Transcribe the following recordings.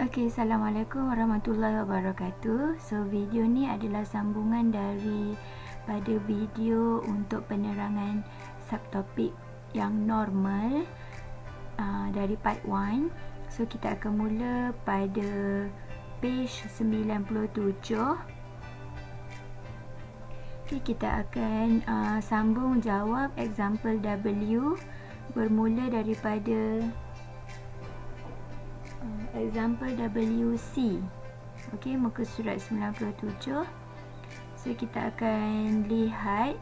Okey, Assalamualaikum warahmatullahi wabarakatuh. So, video ni adalah sambungan daripada video untuk penerangan subtopik yang normal dari part 1. So, kita akan mula pada page 97. Okay, kita akan sambung jawab example W bermula daripada example WC. Okey, muka surat 97. So, kita akan lihat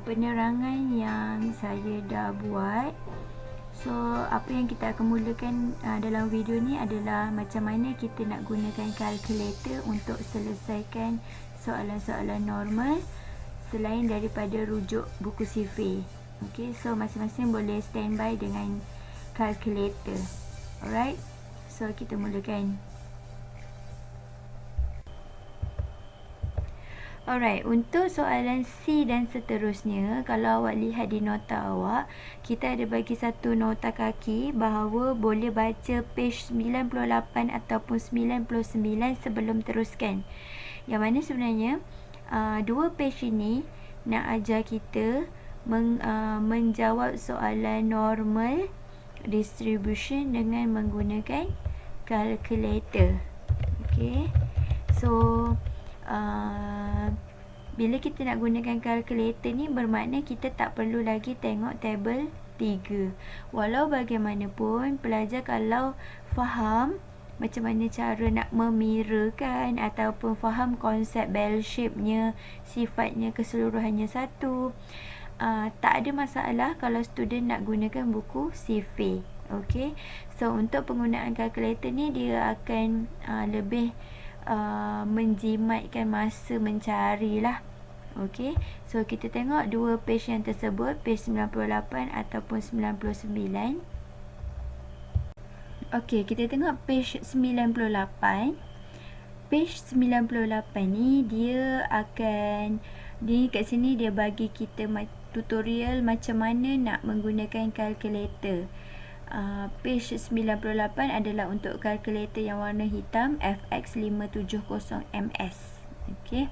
penerangan yang saya dah buat. So, apa yang kita akan mulakan dalam video ni adalah macam mana kita nak gunakan kalkulator untuk selesaikan soalan-soalan normal selain daripada rujuk buku CV. Okey, so masing-masing boleh standby dengan calculator. Alright, so kita mulakan. Alright, untuk soalan C dan seterusnya, kalau awak lihat di nota awak, kita ada bagi satu nota kaki bahawa boleh baca page 98 ataupun 99 sebelum teruskan. Yang mana sebenarnya dua page ini nak ajar kita menjawab soalan normal distribution dengan menggunakan calculator. Okay, so bila kita nak gunakan calculator ni bermakna kita tak perlu lagi tengok tabel 3. Walau bagaimanapun, pelajar kalau faham macam mana cara nak memirakan ataupun faham konsep bell shape-nya, sifatnya keseluruhannya satu, tak ada masalah kalau student nak gunakan buku CV. Okey, so untuk penggunaan kalkulator ni dia akan lebih menjimatkan masa mencari lah. Okey, so kita tengok dua page yang tersebut, page 98 ataupun 99. Okey, kita tengok page 98. Page 98 ni dia akan kat sini dia bagi kita tutorial macam mana nak menggunakan kalkulator. Page 98 adalah untuk kalkulator yang warna hitam FX570MS. Okey,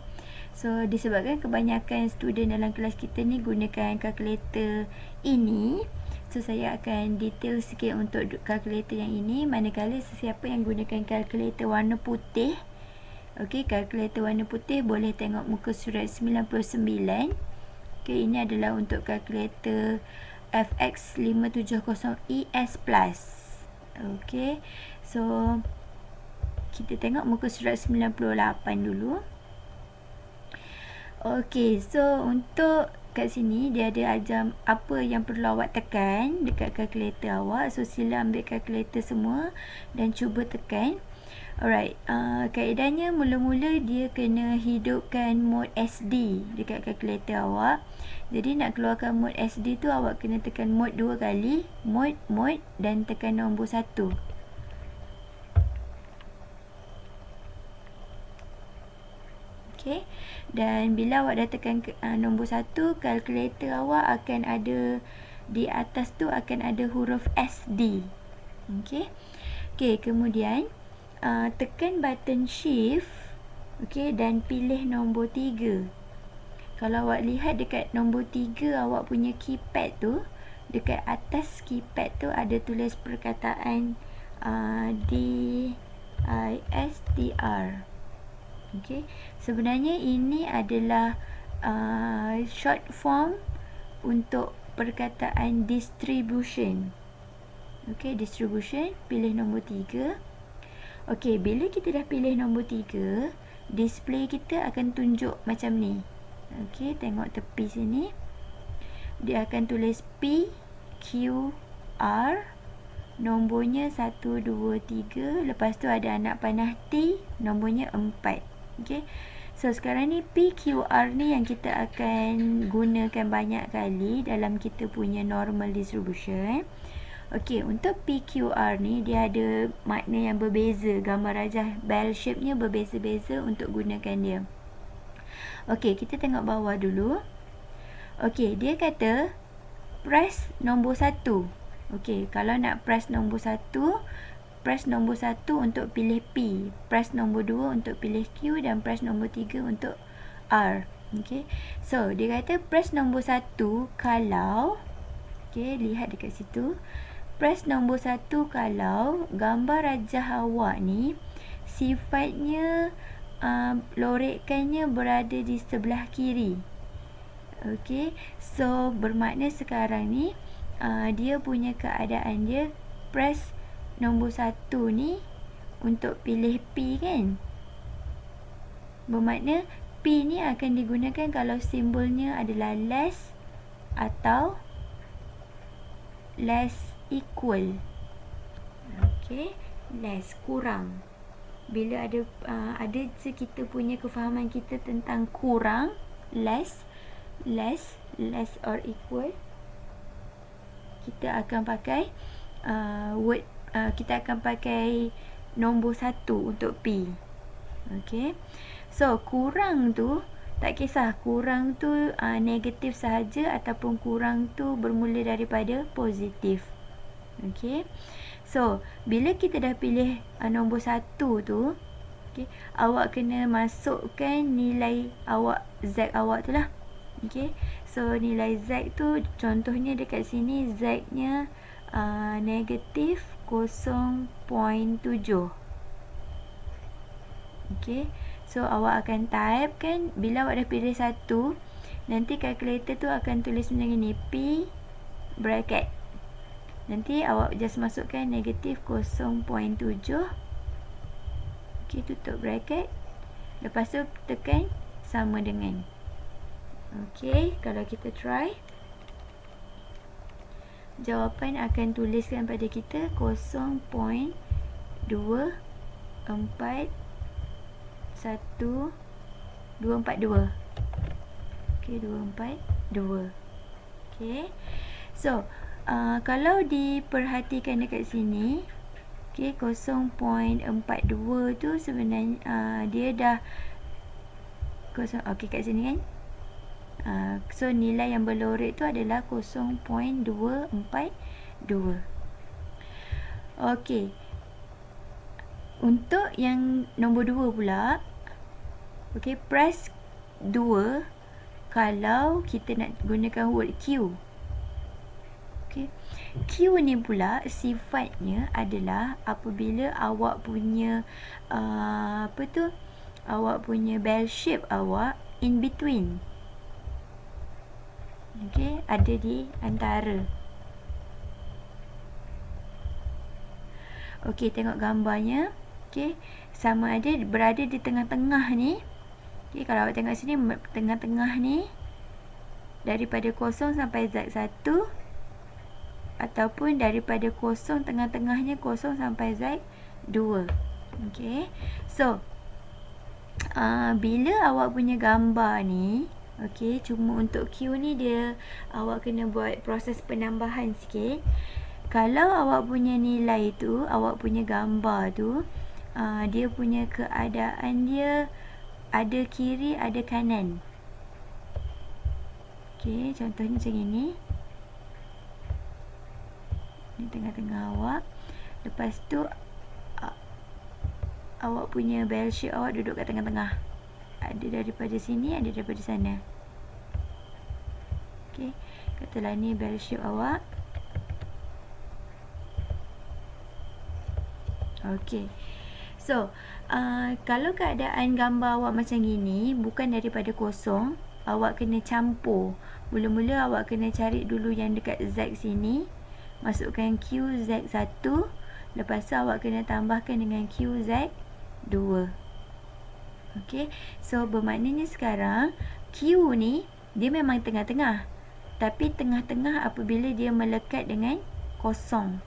so disebabkan kebanyakan student dalam kelas kita ni gunakan kalkulator ini, so saya akan detail sikit untuk kalkulator yang ini. Manakala sesiapa yang gunakan kalkulator warna putih, okey, kalkulator warna putih boleh tengok muka surat 99. Okey, ini adalah untuk kalkulator FX570ES+. Okey, so kita tengok muka surat 98 dulu. Okey, so untuk kat sini dia ada ajar apa yang perlu awak tekan dekat kalkulator awak. So sila ambil kalkulator semua dan cuba tekan. Alright, kaedahnya mula-mula dia kena hidupkan mode SD dekat kalkulator awak. Jadi nak keluarkan mode SD tu awak kena tekan mode 2 kali, mode dan tekan nombor 1. Okay, dan bila awak dah tekan nombor 1, kalkulator awak akan ada di atas tu akan ada huruf SD. Okay, kemudian tekan button shift, okay, dan pilih nombor 3. Kalau awak lihat dekat nombor 3 awak punya keypad tu, dekat atas keypad tu ada tulis perkataan DISTR. Okay, sebenarnya ini adalah short form untuk perkataan distribution. Okay, distribution, pilih nombor 3. Okay, bila kita dah pilih nombor 3, display kita akan tunjuk macam ni. Okay, tengok tepi sini. Dia akan tulis P, Q, R. Nombornya 1, 2, 3. Lepas tu ada anak panah T. Nombornya 4. Okay, so sekarang ni P, Q, R ni yang kita akan gunakan banyak kali dalam kita punya normal distribution. Okey, untuk PQR ni dia ada makna yang berbeza. Gambar rajah bell shape-nya berbeza-beza untuk gunakan dia. Okey, kita tengok bawah dulu. Okey, dia kata press nombor 1. Okey, kalau nak press nombor 1, press nombor 1 untuk pilih P, press nombor 2 untuk pilih Q, dan press nombor 3 untuk R. Okey. So, dia kata press nombor 1 kalau, okey, lihat dekat situ. Press nombor 1 kalau gambar rajah awak ni sifatnya lorekannya berada di sebelah kiri. Okey. So, bermakna sekarang ni dia punya keadaan dia press nombor 1 ni untuk pilih P kan. Bermakna P ni akan digunakan kalau simbolnya adalah less atau less equal. Okey, less, kurang. Bila ada kita punya kefahaman kita tentang kurang, less or equal, kita akan pakai kita akan pakai nombor 1 untuk P. Okey. So, kurang tu tak kisah kurang tu negatif sahaja ataupun kurang tu bermula daripada positif. Okey. So, bila kita dah pilih nombor 1 tu, okey, awak kena masukkan nilai awak, Z awak tu lah. Okey. So, nilai Z tu contohnya dekat sini Z-nya negatif 0.7. Okey. So, awak akan type kan, bila awak dah pilih 1, nanti kalkulator tu akan tulis macam ni, P bracket. Nanti awak just masukkan negatif 0.7. Okey, tutup bracket. Lepas tu tekan sama dengan. Okey, kalau kita try, jawapan akan tuliskan pada kita 0.241 242. Okey, 242. Okey. So, kalau diperhatikan dekat sini, okey, 0.42 tu sebenarnya dia dah okey kat sini kan. So, nilai yang berlorek tu adalah 0.242. Okey. Untuk yang nombor 2 pula, okey, press 2 kalau kita nak gunakan word Q. Okey. Q ni pula sifatnya adalah apabila awak punya awak punya bell shape awak in between. Okey, ada di antara. Okey, tengok gambarnya. Okey, sama ada berada di tengah-tengah ni. Okey, kalau awak tengok sini, tengah-tengah ni daripada 0 sampai Z1, ataupun daripada 0, tengah-tengahnya 0 sampai Z2. Okey. So, bila awak punya gambar ni, okey, cuma untuk Q ni dia awak kena buat proses penambahan sikit. Kalau awak punya nilai tu, awak punya gambar tu, dia punya keadaan dia ada kiri, ada kanan. Okey, contohnya macam ini. Ni tengah-tengah awak. Lepas tu awak punya bell shape awak duduk kat tengah-tengah. Ada daripada sini, ada daripada sana. Okey, katalah ni bell shape awak. Okey. So, kalau keadaan gambar awak macam gini, bukan daripada 0, awak kena campur. Mula-mula awak kena cari dulu yang dekat Z sini. Masukkan QZ1. Lepas tu awak kena tambahkan dengan QZ2. Okey. So, bermaknanya sekarang Q ni dia memang tengah-tengah. Tapi tengah-tengah apabila dia melekat dengan 0.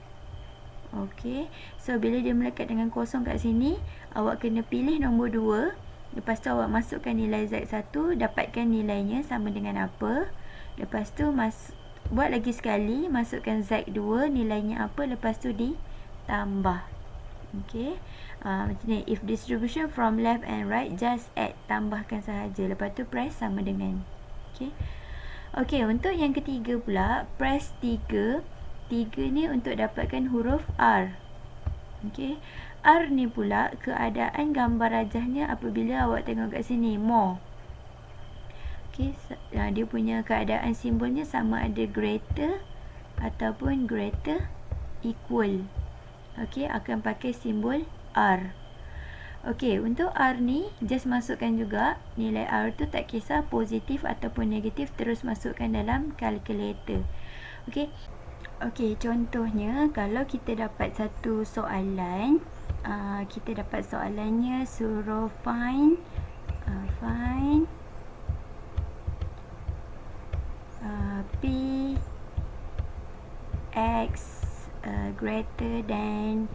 Okey. So, bila dia melekat dengan 0 kat sini, awak kena pilih nombor 2. Lepas tu awak masukkan nilai Z1, dapatkan nilainya sama dengan apa. Lepas tu buat lagi sekali, masukkan Z2, nilainya apa, lepas tu ditambah. Okey. Macam ni, if distribution from left and right, just add, tambahkan sahaja. Lepas tu press sama dengan. Okey. Okey, untuk yang ketiga pula, press 3 3 ni untuk dapatkan huruf R. Okey. R ni pula keadaan gambar rajahnya apabila awak tengok kat sini, more. Okey, dia punya keadaan simbolnya sama ada greater ataupun greater equal. Okey, akan pakai simbol R. Okey, untuk R ni just masukkan juga nilai R tu, tak kisah positif ataupun negatif, terus masukkan dalam kalkulator. Okey. Okey, contohnya kalau kita dapat satu soalan, kita dapat soalannya suruh find P X greater than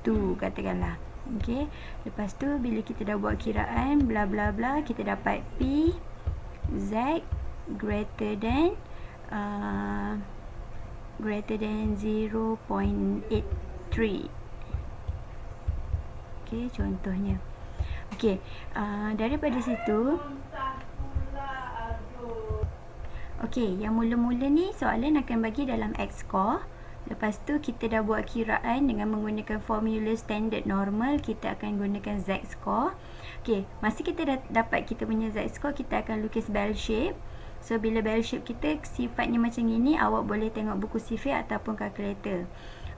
2 katakanlah. Okey, lepas tu bila kita dah buat kiraan bla bla bla, kita dapat P Z greater than 0.83. Okey, contohnya. Okey, daripada situ, okey, yang mula-mula ni soalan akan bagi dalam X score. Lepas tu kita dah buat kiraan dengan menggunakan formula standard normal, kita akan gunakan Z score. Okey, masa kita dah dapat kita punya Z score, kita akan lukis bell shape. So bila bell shape kita sifatnya macam ini, awak boleh tengok buku sifir ataupun kalkulator.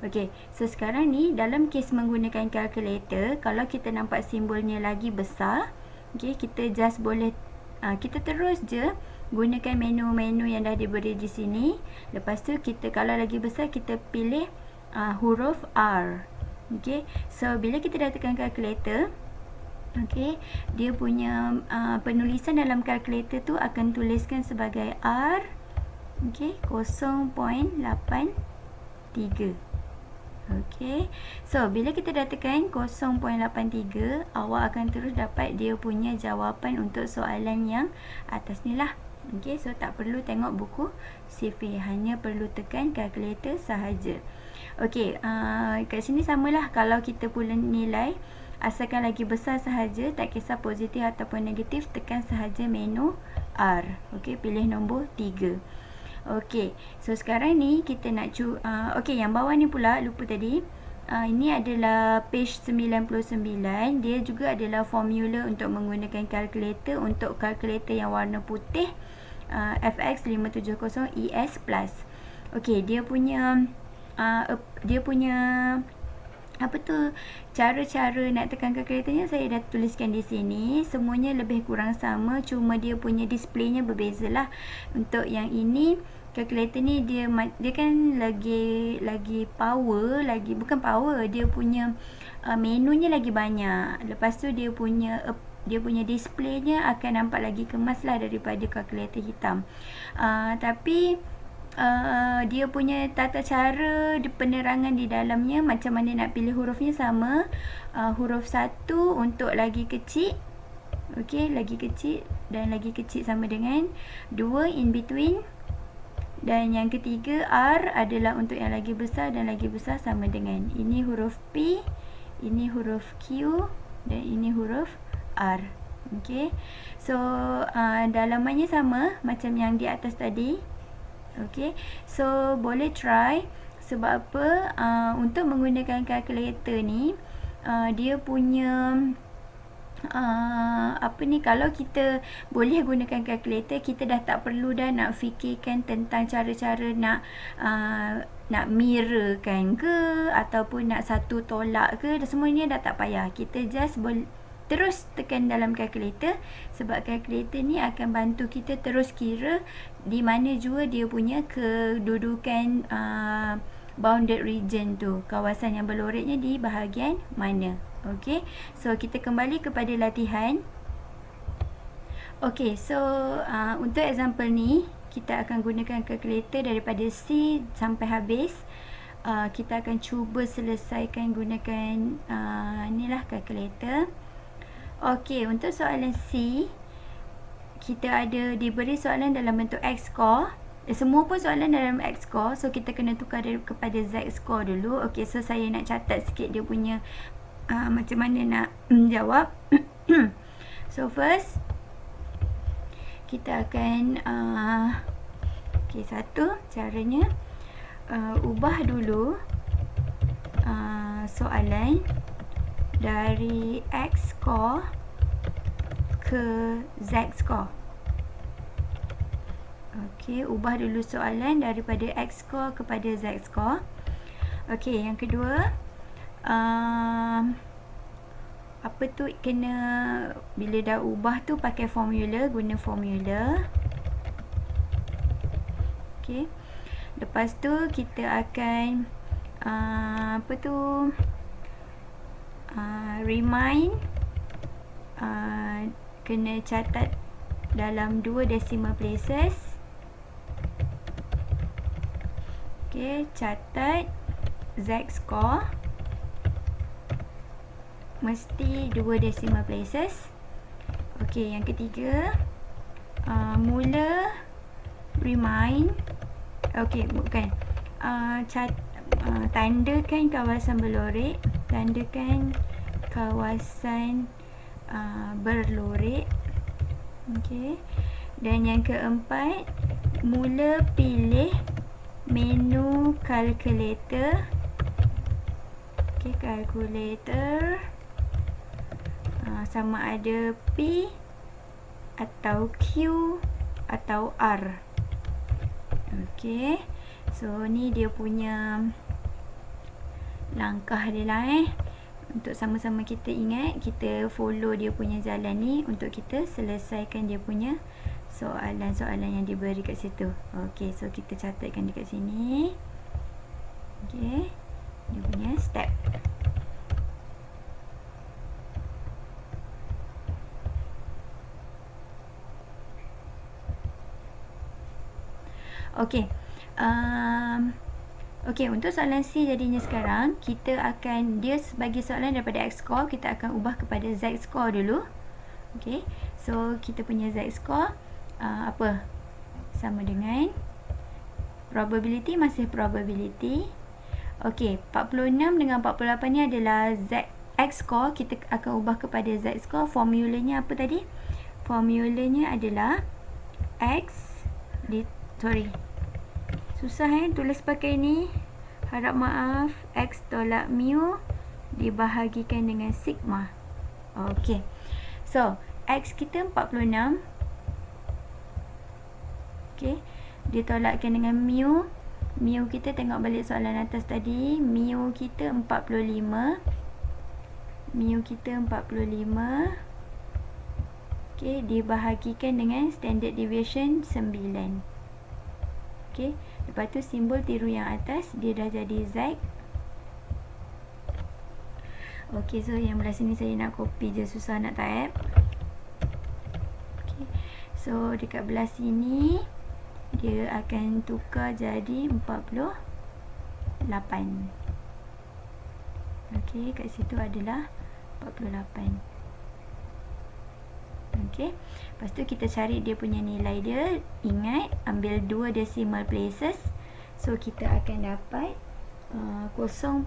Okey, so sekarang ni dalam kes menggunakan kalkulator, kalau kita nampak simbolnya lagi besar, okey, kita just boleh kita terus je gunakan menu-menu yang dah diberi di sini. Lepas tu kita kalau lagi besar, kita pilih huruf R. Okey, so bila kita dah tekan kalkulator, okey, dia punya penulisan dalam kalkulator tu akan tuliskan sebagai R, okey, 0.83. Okey, so bila kita dah tekan 0.83, awak akan terus dapat dia punya jawapan untuk soalan yang atas ni lah. Okey, so tak perlu tengok buku sifir, hanya perlu tekan kalkulator sahaja. Okey, kat sini samalah, kalau kita pula nilai asalkan lagi besar sahaja, tak kisah positif ataupun negatif, tekan sahaja menu R. Okey, pilih nombor 3. Okey, so sekarang ni kita nak okey, yang bawah ni pula lupa tadi. Ini adalah page 99. Dia juga adalah formula untuk menggunakan kalkulator, untuk kalkulator yang warna putih, FX570 ES Plus. Okey, dia punya apa tu, cara-cara nak tekan kalkulatornya saya dah tuliskan di sini. Semuanya lebih kurang sama, cuma dia punya displaynya berbezalah. Untuk yang ini, kalkulator ni dia kan lagi power, bukan power, dia punya menunya lagi banyak. Lepas tu dia punya displaynya akan nampak lagi kemas lah daripada kalkulator hitam. Tapi dia punya tata cara penerangan di dalamnya, macam mana nak pilih hurufnya sama. Huruf 1 untuk lagi kecil, okey, lagi kecil dan lagi kecil sama dengan 2 in between, dan yang ketiga R adalah untuk yang lagi besar dan lagi besar sama dengan. Ini huruf P, ini huruf Q dan ini huruf R. Okey, so dalamannya sama macam yang di atas tadi. Okey, so boleh try. Sebab apa? Untuk menggunakan kalkulator ni, dia punya kalau kita boleh gunakan kalkulator, kita dah tak perlu dah nak fikirkan tentang cara-cara nak mirrorkan ke ataupun nak satu tolak ke, semuanya dah tak payah. Kita just terus tekan dalam kalkulator, sebab kalkulator ni akan bantu kita terus kira di mana jua dia punya kedudukan bounded region tu, kawasan yang berloretnya di bahagian mana. Okey, so kita kembali kepada latihan. Okey, so untuk example ni kita akan gunakan kalkulator daripada C sampai habis. Kita akan cuba selesaikan gunakan inilah kalkulator. Okey, untuk soalan C, kita ada diberi soalan dalam bentuk X score. Semua pun soalan dalam X score, so kita kena tukar kepada Z score dulu. Okey, so saya nak catat sikit dia punya macam mana nak jawab. So first kita akan Okey, satu caranya ubah dulu soalan dari X score ke Z score. Okey, ubah dulu soalan daripada X score kepada Z score. Okey, yang kedua, apa tu, kena bila dah ubah tu pakai formula, guna formula. Okey. Lepas tu kita akan apa tu, remind, kena catat dalam 2 decimal places. Okey, catat Z score mesti 2 decimal places. Okey, yang ketiga, mula remind. Okey, bukan, tandakan kawasan berlorek, tandakan kawasan berlorek. Okey, dan yang keempat, mula pilih menu calculator. Okey, calculator sama ada P atau Q atau R. Okey, so ni dia punya langkah dia lah untuk sama-sama kita ingat, kita follow dia punya jalan ni untuk kita selesaikan dia punya soalan-soalan yang diberi kat situ. Okey, so kita catatkan dekat sini. Okey, dia punya step. Okey, okey, untuk soalan C jadinya sekarang kita akan, dia sebagai soalan daripada X score, kita akan ubah kepada Z score dulu. Okey, so kita punya Z score apa? Sama dengan probability, masih probability. Okey, 46 dengan 48 ni adalah Z X score, kita akan ubah kepada Z score. Formulanya apa tadi? Formulanya adalah X susah tulis pakai ni, harap maaf. X tolak mu dibahagikan dengan sigma. Okey, so X kita 46. Okey, ditolakkan dengan mu. Mu kita, tengok balik soalan atas tadi, mu kita 45. Mu kita 45. Okey, dibahagikan dengan standard deviation 9. Okey, lepas tu simbol tiru yang atas, dia dah jadi Z. Okey, so yang belah sini saya nak copy je, susah nak type. Okey, so dekat belah sini dia akan tukar jadi 48. Okey, kat situ adalah 48. Okey, lepas tu kita cari dia punya nilai dia. Ingat, ambil 2 decimal places. So kita akan dapat 0.11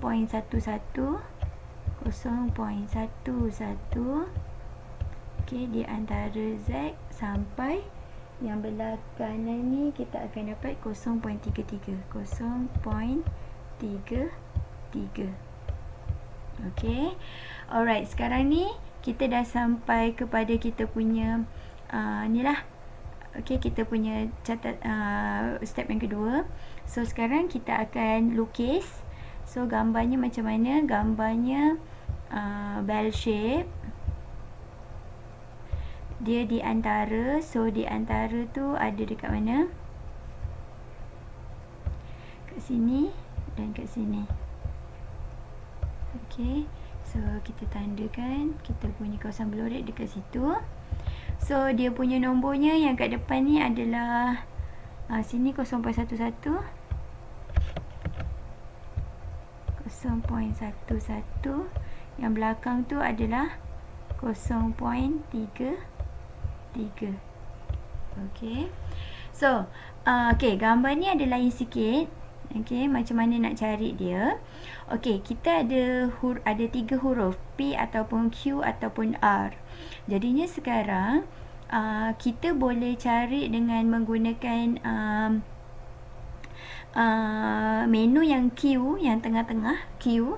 okey, di antara Z sampai yang belah kanan ni kita akan dapat 0.33. Okey, alright, sekarang ni kita dah sampai kepada kita punya ni lah. Okey, kita punya catat step yang kedua. So sekarang kita akan lukis. So gambarnya macam mana? Gambarnya bell shape. Dia di antara, so di antara tu ada dekat mana? Kat sini dan kat sini. Okey, so kita tandakan kita punya kawasan berlorek dekat situ. So dia punya nombornya yang kat depan ni adalah sini 0.11, 0.11, yang belakang tu adalah 0.33. Okey, so okey, gambar ni ada lain sikit. Okey, macam mana nak cari dia? Okey, kita ada 3 huruf, P ataupun Q ataupun R. Jadinya sekarang kita boleh cari dengan menggunakan menu yang Q, yang tengah-tengah, Q,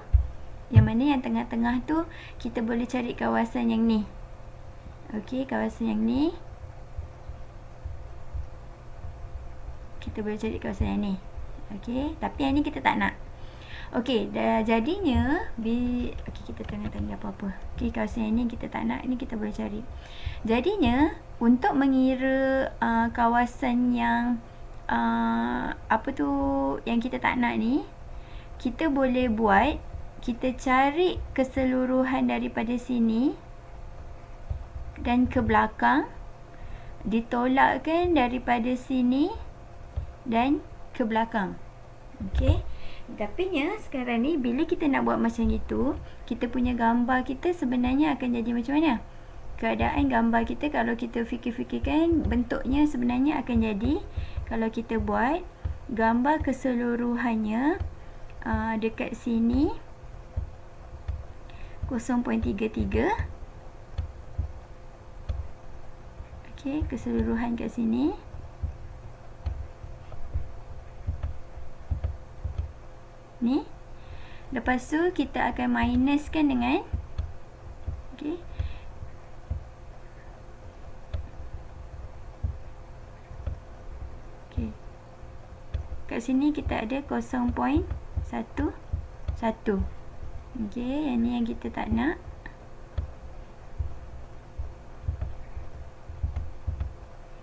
yang mana yang tengah-tengah tu kita boleh cari kawasan yang ni. Okey, kawasan yang ni kita boleh cari kawasan yang ni. Okey, tapi yang ni kita tak nak. Okey, jadinya okey, kita tengah-tengah apa-apa. Okey, kawasan yang ni kita tak nak, ni kita boleh cari. Jadinya untuk mengira kawasan yang apa tu yang kita tak nak ni, kita boleh buat, kita cari keseluruhan daripada sini dan ke belakang, ditolakkan daripada sini dan ke belakang. Okey. Tapi sekarang ni bila kita nak buat macam itu, kita punya gambar kita sebenarnya akan jadi macam mana? Keadaan gambar kita kalau kita fikir-fikirkan, bentuknya sebenarnya akan jadi, kalau kita buat gambar keseluruhannya dekat sini 0.33. Okey, keseluruhan kat sini. Ni. Lepas tu kita akan minuskan dengan okey. Okey. Kat sini kita ada 0.11. Okey, yang ni yang kita tak nak.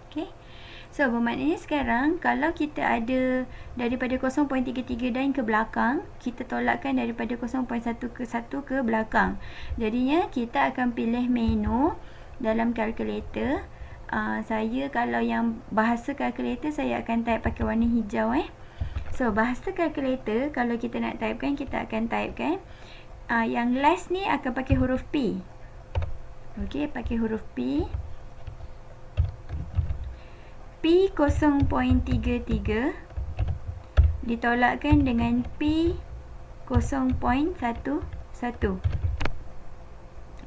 Okey. So, bermaknanya sekarang kalau kita ada daripada 0.33 dan ke belakang, kita tolakkan daripada 0.1 ke 1 ke belakang. Jadinya kita akan pilih menu dalam kalkulator. Saya kalau yang bahasa kalkulator, saya akan type pakai warna hijau. So, bahasa kalkulator kalau kita nak typekan, kita akan typekan yang last ni akan pakai huruf P. Okey, pakai huruf P. P 0.33 ditolakkan dengan P 0.11.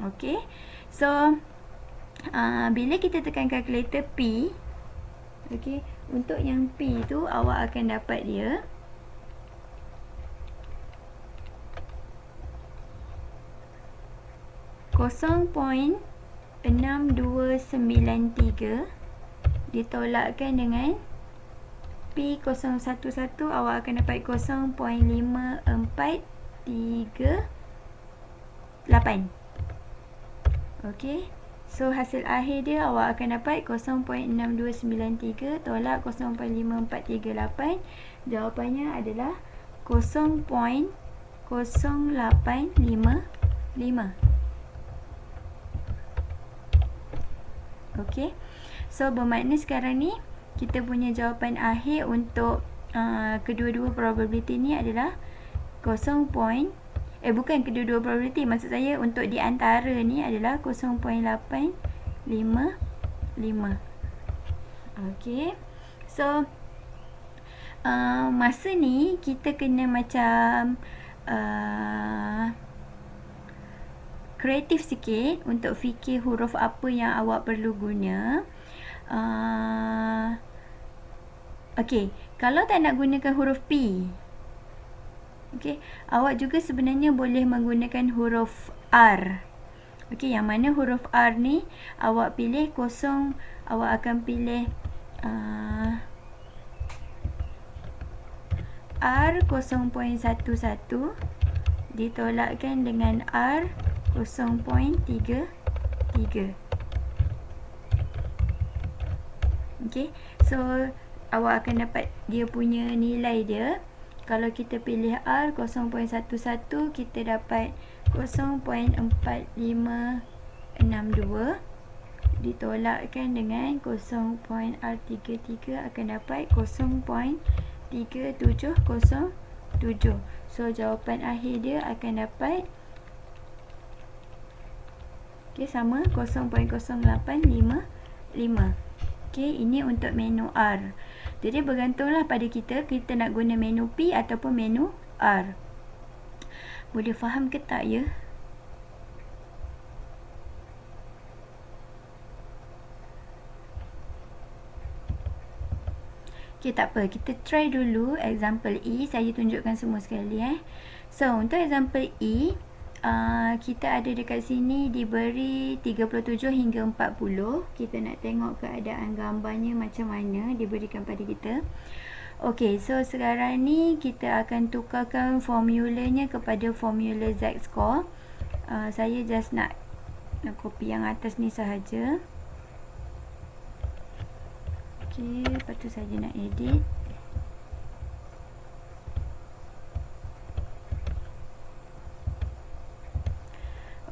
Okey. So, bila kita tekan kalkulator P, okey, untuk yang P tu awak akan dapat dia 0.6293 ditolakkan dengan P011, awak akan dapat 0.5438. Okey. So, hasil akhir dia awak akan dapat 0.6293 tolak 0.5438. Jawapannya adalah 0.0855. Okey. So, bermakna sekarang ni kita punya jawapan akhir untuk kedua-dua probability ni adalah bukan kedua-dua probability, maksud saya untuk di antara ni adalah 0.855. Okey. So, masa ni kita kena macam kreatif sikit untuk fikir huruf apa yang awak perlu guna. Okey, kalau tak nak gunakan huruf P, okey, awak juga sebenarnya boleh menggunakan huruf R. Okey, yang mana huruf R ni awak pilih awak akan pilih R 0.11 ditolakkan dengan R 0.33. Okey, so awak akan dapat dia punya nilai dia. Kalau kita pilih R 0.11, kita dapat 0.4562 ditolakkan dengan 0.R33 akan dapat 0.3707. So, jawapan akhir dia akan dapat sama 0.0855. Okey, ini untuk menu R. Jadi bergantunglah pada kita nak guna menu P ataupun menu R. Boleh faham ke tak ya? Okay, tak apa. Kita try dulu example E. Saya tunjukkan semua sekali So, untuk example E, kita ada dekat sini diberi 37 hingga 40. Kita nak tengok keadaan gambarnya macam mana diberikan pada kita. Okay, so sekarang ni kita akan tukarkan formulanya kepada formula Z-score. Saya just nak copy yang atas ni sahaja. Okay, lepas tu saya nak edit.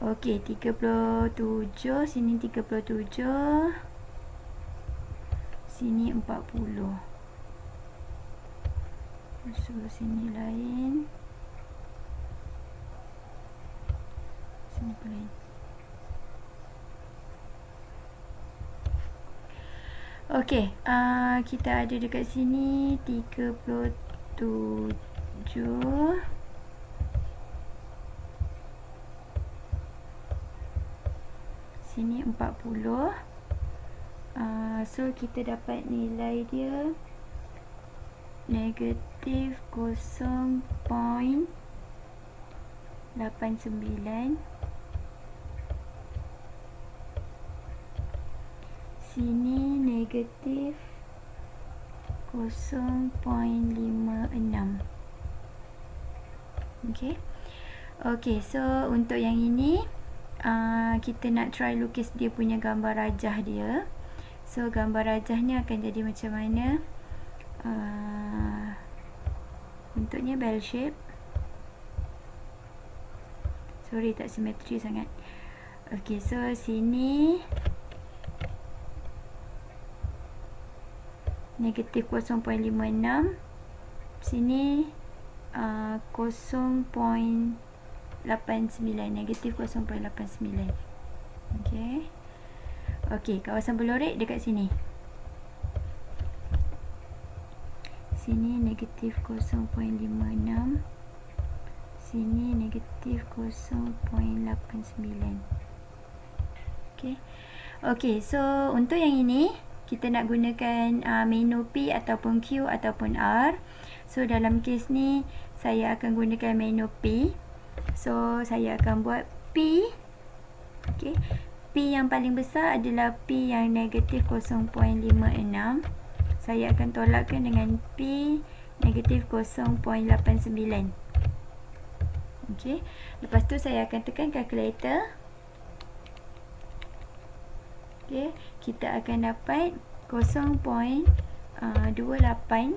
Okey, 37, sini 37, sini 40. So, sini lain. Sini pun lain. Okey, kita ada dekat sini 37. Sini 40. So kita dapat nilai dia negatif 0.89. Sini negatif 0.56. Okay. Okay, so untuk yang ini kita nak try lukis dia punya gambar rajah dia. So gambar rajahnya akan jadi macam mana? Bentuknya bell shape. Sorry, tak simetri sangat. Okay, so sini negatif 0.56. Sini 0.89, negatif 0.89. Okay. Okay, kawasan berlorek dekat sini. Sini negatif 0.56. Sini negatif 0.89. Okay. Okay, so untuk yang ini kita nak gunakan menu P ataupun Q ataupun R. So dalam kes ni saya akan gunakan menu P. So saya akan buat P. Okay. P yang paling besar adalah P yang negatif 0.56. Saya akan tolakkan dengan P negatif 0.89. Okay. Lepas tu saya akan tekan calculator. Okay. Kita akan dapat 0.2877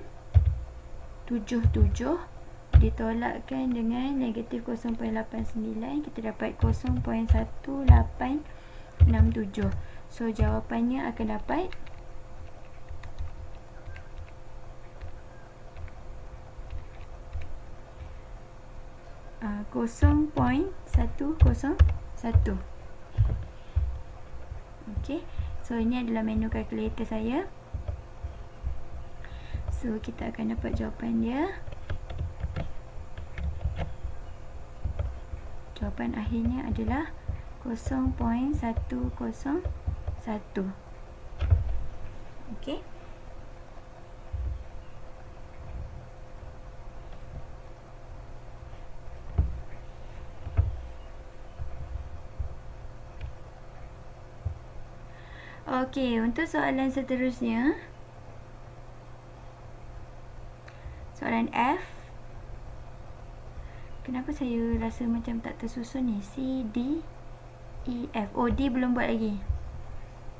ditolakkan dengan negatif 0.89. Kita dapat 0.1867. So jawapannya akan dapat 0.101. Okay. So ini adalah menu kalkulator saya. So kita akan dapat jawapan dia. Jawapan akhirnya adalah 0.101. Okay. Okey, untuk soalan seterusnya, soalan F. Kenapa saya rasa macam tak tersusun ni? C, D, E, F. Oh, D belum buat lagi.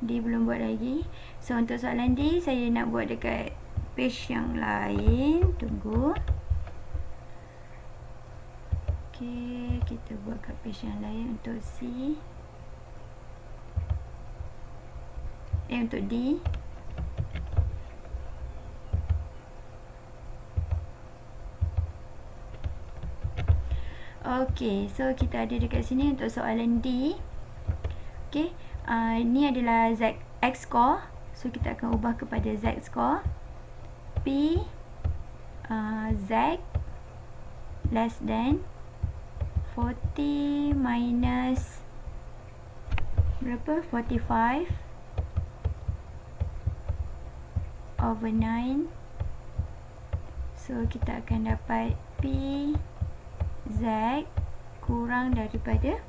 D belum buat lagi. So, untuk soalan D, saya nak buat dekat page yang lain. Tunggu. Okey, kita buat kat page yang lain untuk C. Untuk D. Okey, so kita ada dekat sini untuk soalan D. Okey, ini adalah X score. So kita akan ubah kepada Z score. P Z less than 40 minus berapa? 45 over 9 So kita akan dapat P Z kurang daripada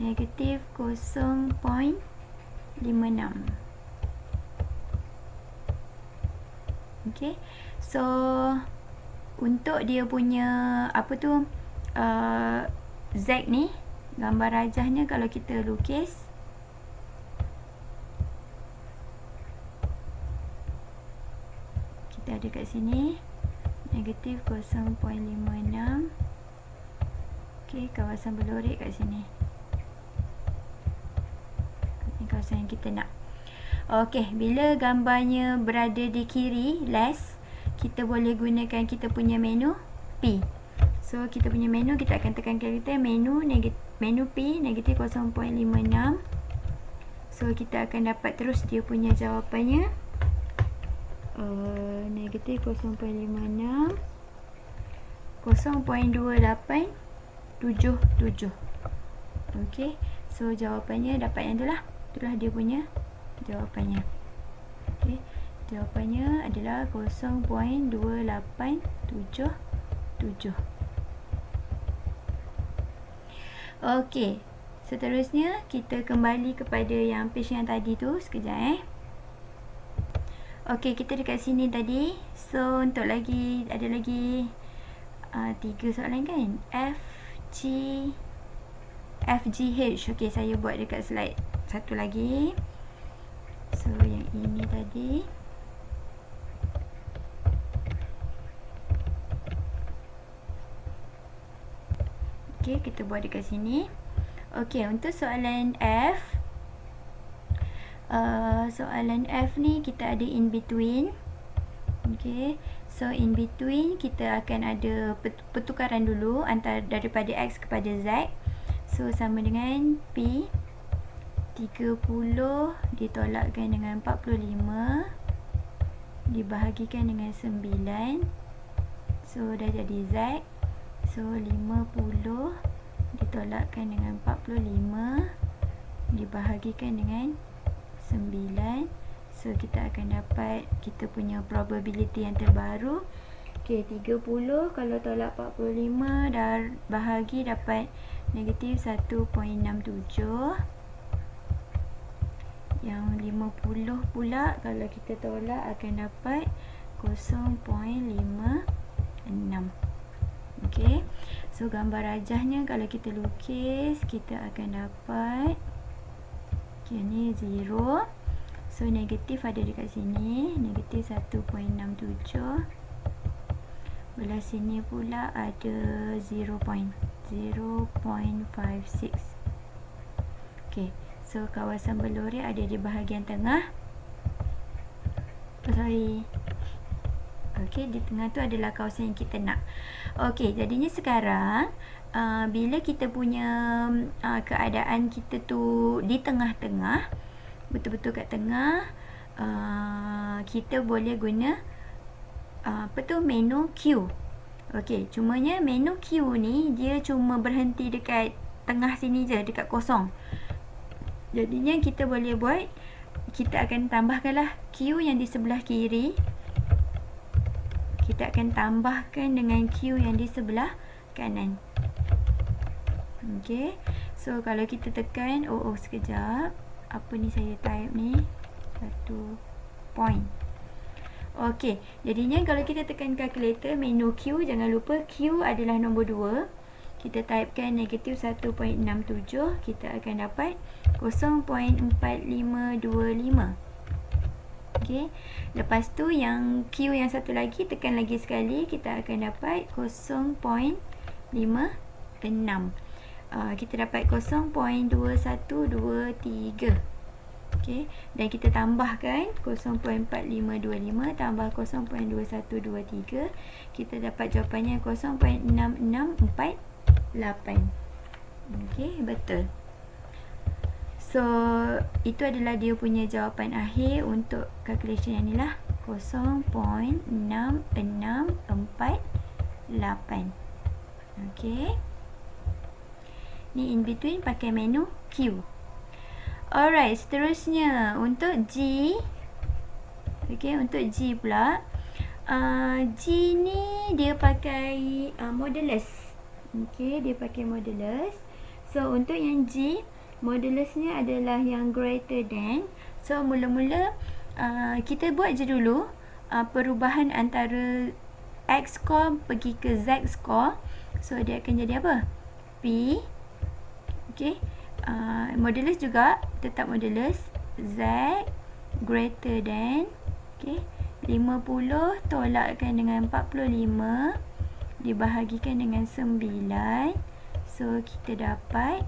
negatif 0.56. Okay, so untuk dia punya apa tu Z ni, gambar rajahnya kalau kita lukis, kita ada kat sini negatif 0.56. Okay, kawasan berlorek kat sini. Ini kawasan yang kita nak. Okey, bila gambarnya berada di kiri, less, kita boleh gunakan kita punya menu P. So, kita punya menu, kita akan tekan karakter menu P negatif 0.56. So, kita akan dapat terus dia punya jawapannya. Negatif 0.56 0.2877. Okey, so jawapannya dapat yang itulah. Itulah dia punya jawapannya. Okey, jawapannya adalah 0.2877. Okey, seterusnya kita kembali kepada yang page yang tadi tu sekejap Okey, kita dekat sini tadi. So untuk lagi ada lagi 3 soalan kan? FGH. Okey, saya buat dekat slide satu lagi. So yang ini tadi. Okey, kita buat dekat sini. Okey, untuk soalan F, soalan F ni kita ada in between. Okey, so in between kita akan ada pertukaran dulu antara daripada X kepada Z. So sama dengan P 30 ditolakkan dengan 45 dibahagikan dengan 9. So dah jadi Z. So 50 ditolakkan dengan 45 dibahagikan dengan 9. So kita akan dapat kita punya probability yang terbaru. Okay, 30 kalau tolak 45 dah bahagi dapat negatif 1.67. Yang 50 pula kalau kita tolak akan dapat 0.56. Okay, so gambar rajahnya kalau kita lukis kita akan dapat, okay, ni 0. So negatif ada dekat sini, negatif 1.67. Belah sini pula ada 0.56. Okay, so kawasan berlorek ada di bahagian tengah. Okay, di tengah tu adalah kawasan yang kita nak. Okay, jadinya sekarang bila kita punya keadaan kita tu di tengah-tengah, betul-betul kat tengah, kita boleh guna apa tu, menu Q. Okey, cumanya menu Q ni dia cuma berhenti dekat tengah sini je, dekat kosong. Jadinya kita boleh buat, kita akan tambahkanlah Q yang di sebelah kiri. Kita akan tambahkan dengan Q yang di sebelah kanan. Okey, so kalau kita tekan, sekejap, apa ni saya type ni, 1 point. Okey, jadinya kalau kita tekan kalkulator menu Q, jangan lupa Q adalah nombor 2. Kita typekan negatif 1.67, kita akan dapat 0.4525. Okey, lepas tu yang Q yang satu lagi, tekan lagi sekali, kita akan dapat 0.56. Kita dapat 0.2123. Okey, dan kita tambahkan 0.4525 tambah 0.2123, kita dapat jawapannya 0.6648. Okey, betul. So itu adalah dia punya jawapan akhir untuk calculation yang ni lah, 0.6648. Okey, ni in between pakai menu Q. Alright, seterusnya untuk G. Okay, untuk G pula. G ni dia pakai modulus. Okay, dia pakai modulus. So, untuk yang G, modulusnya adalah yang greater than. So, mula-mula kita buat je dulu perubahan antara X score pergi ke Z score. So, dia akan jadi apa? P. Okay. Modulus juga tetap modulus. Z greater than. Okay. 50 tolakkan dengan 45 dibahagikan dengan 9. So, kita dapat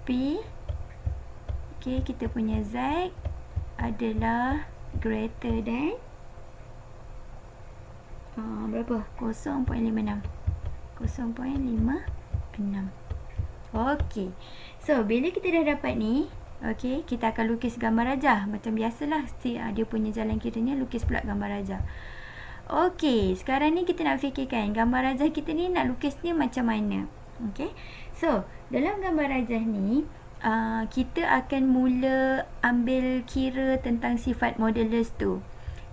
P. Okay, kita punya Z adalah greater than berapa? 0.56. 0.56. Okey. So, bila kita dah dapat ni, okey, kita akan lukis gambar rajah. Macam biasalah, dia punya jalan kiranya lukis pula gambar rajah. Okey, sekarang ni kita nak fikirkan gambar rajah kita ni nak lukis ni macam mana. Okey. So, dalam gambar rajah ni, kita akan mula ambil kira tentang sifat modulus tu.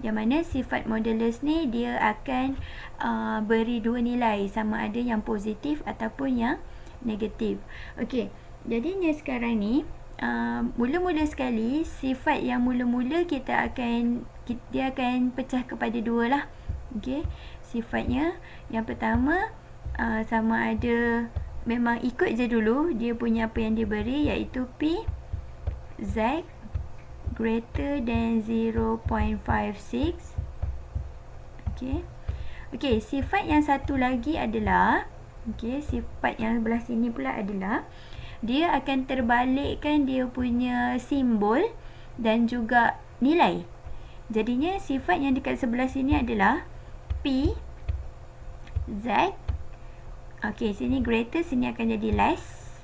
Yang mana sifat modulus ni dia akan beri dua nilai, sama ada yang positif ataupun yang negatif. Okey, jadinya sekarang ni mula-mula sekali sifat yang mula-mula dia akan pecah kepada dua lah. Okey, sifatnya yang pertama sama ada memang ikut je dulu dia punya apa yang diberi, iaitu P Z greater than 0.56. Okey. Okey, sifat yang satu lagi adalah, okey, sifat yang belah sini pula adalah dia akan terbalikkan dia punya simbol dan juga nilai. Jadinya sifat yang dekat sebelah sini adalah P Z. Okey, sini greater, sini akan jadi less.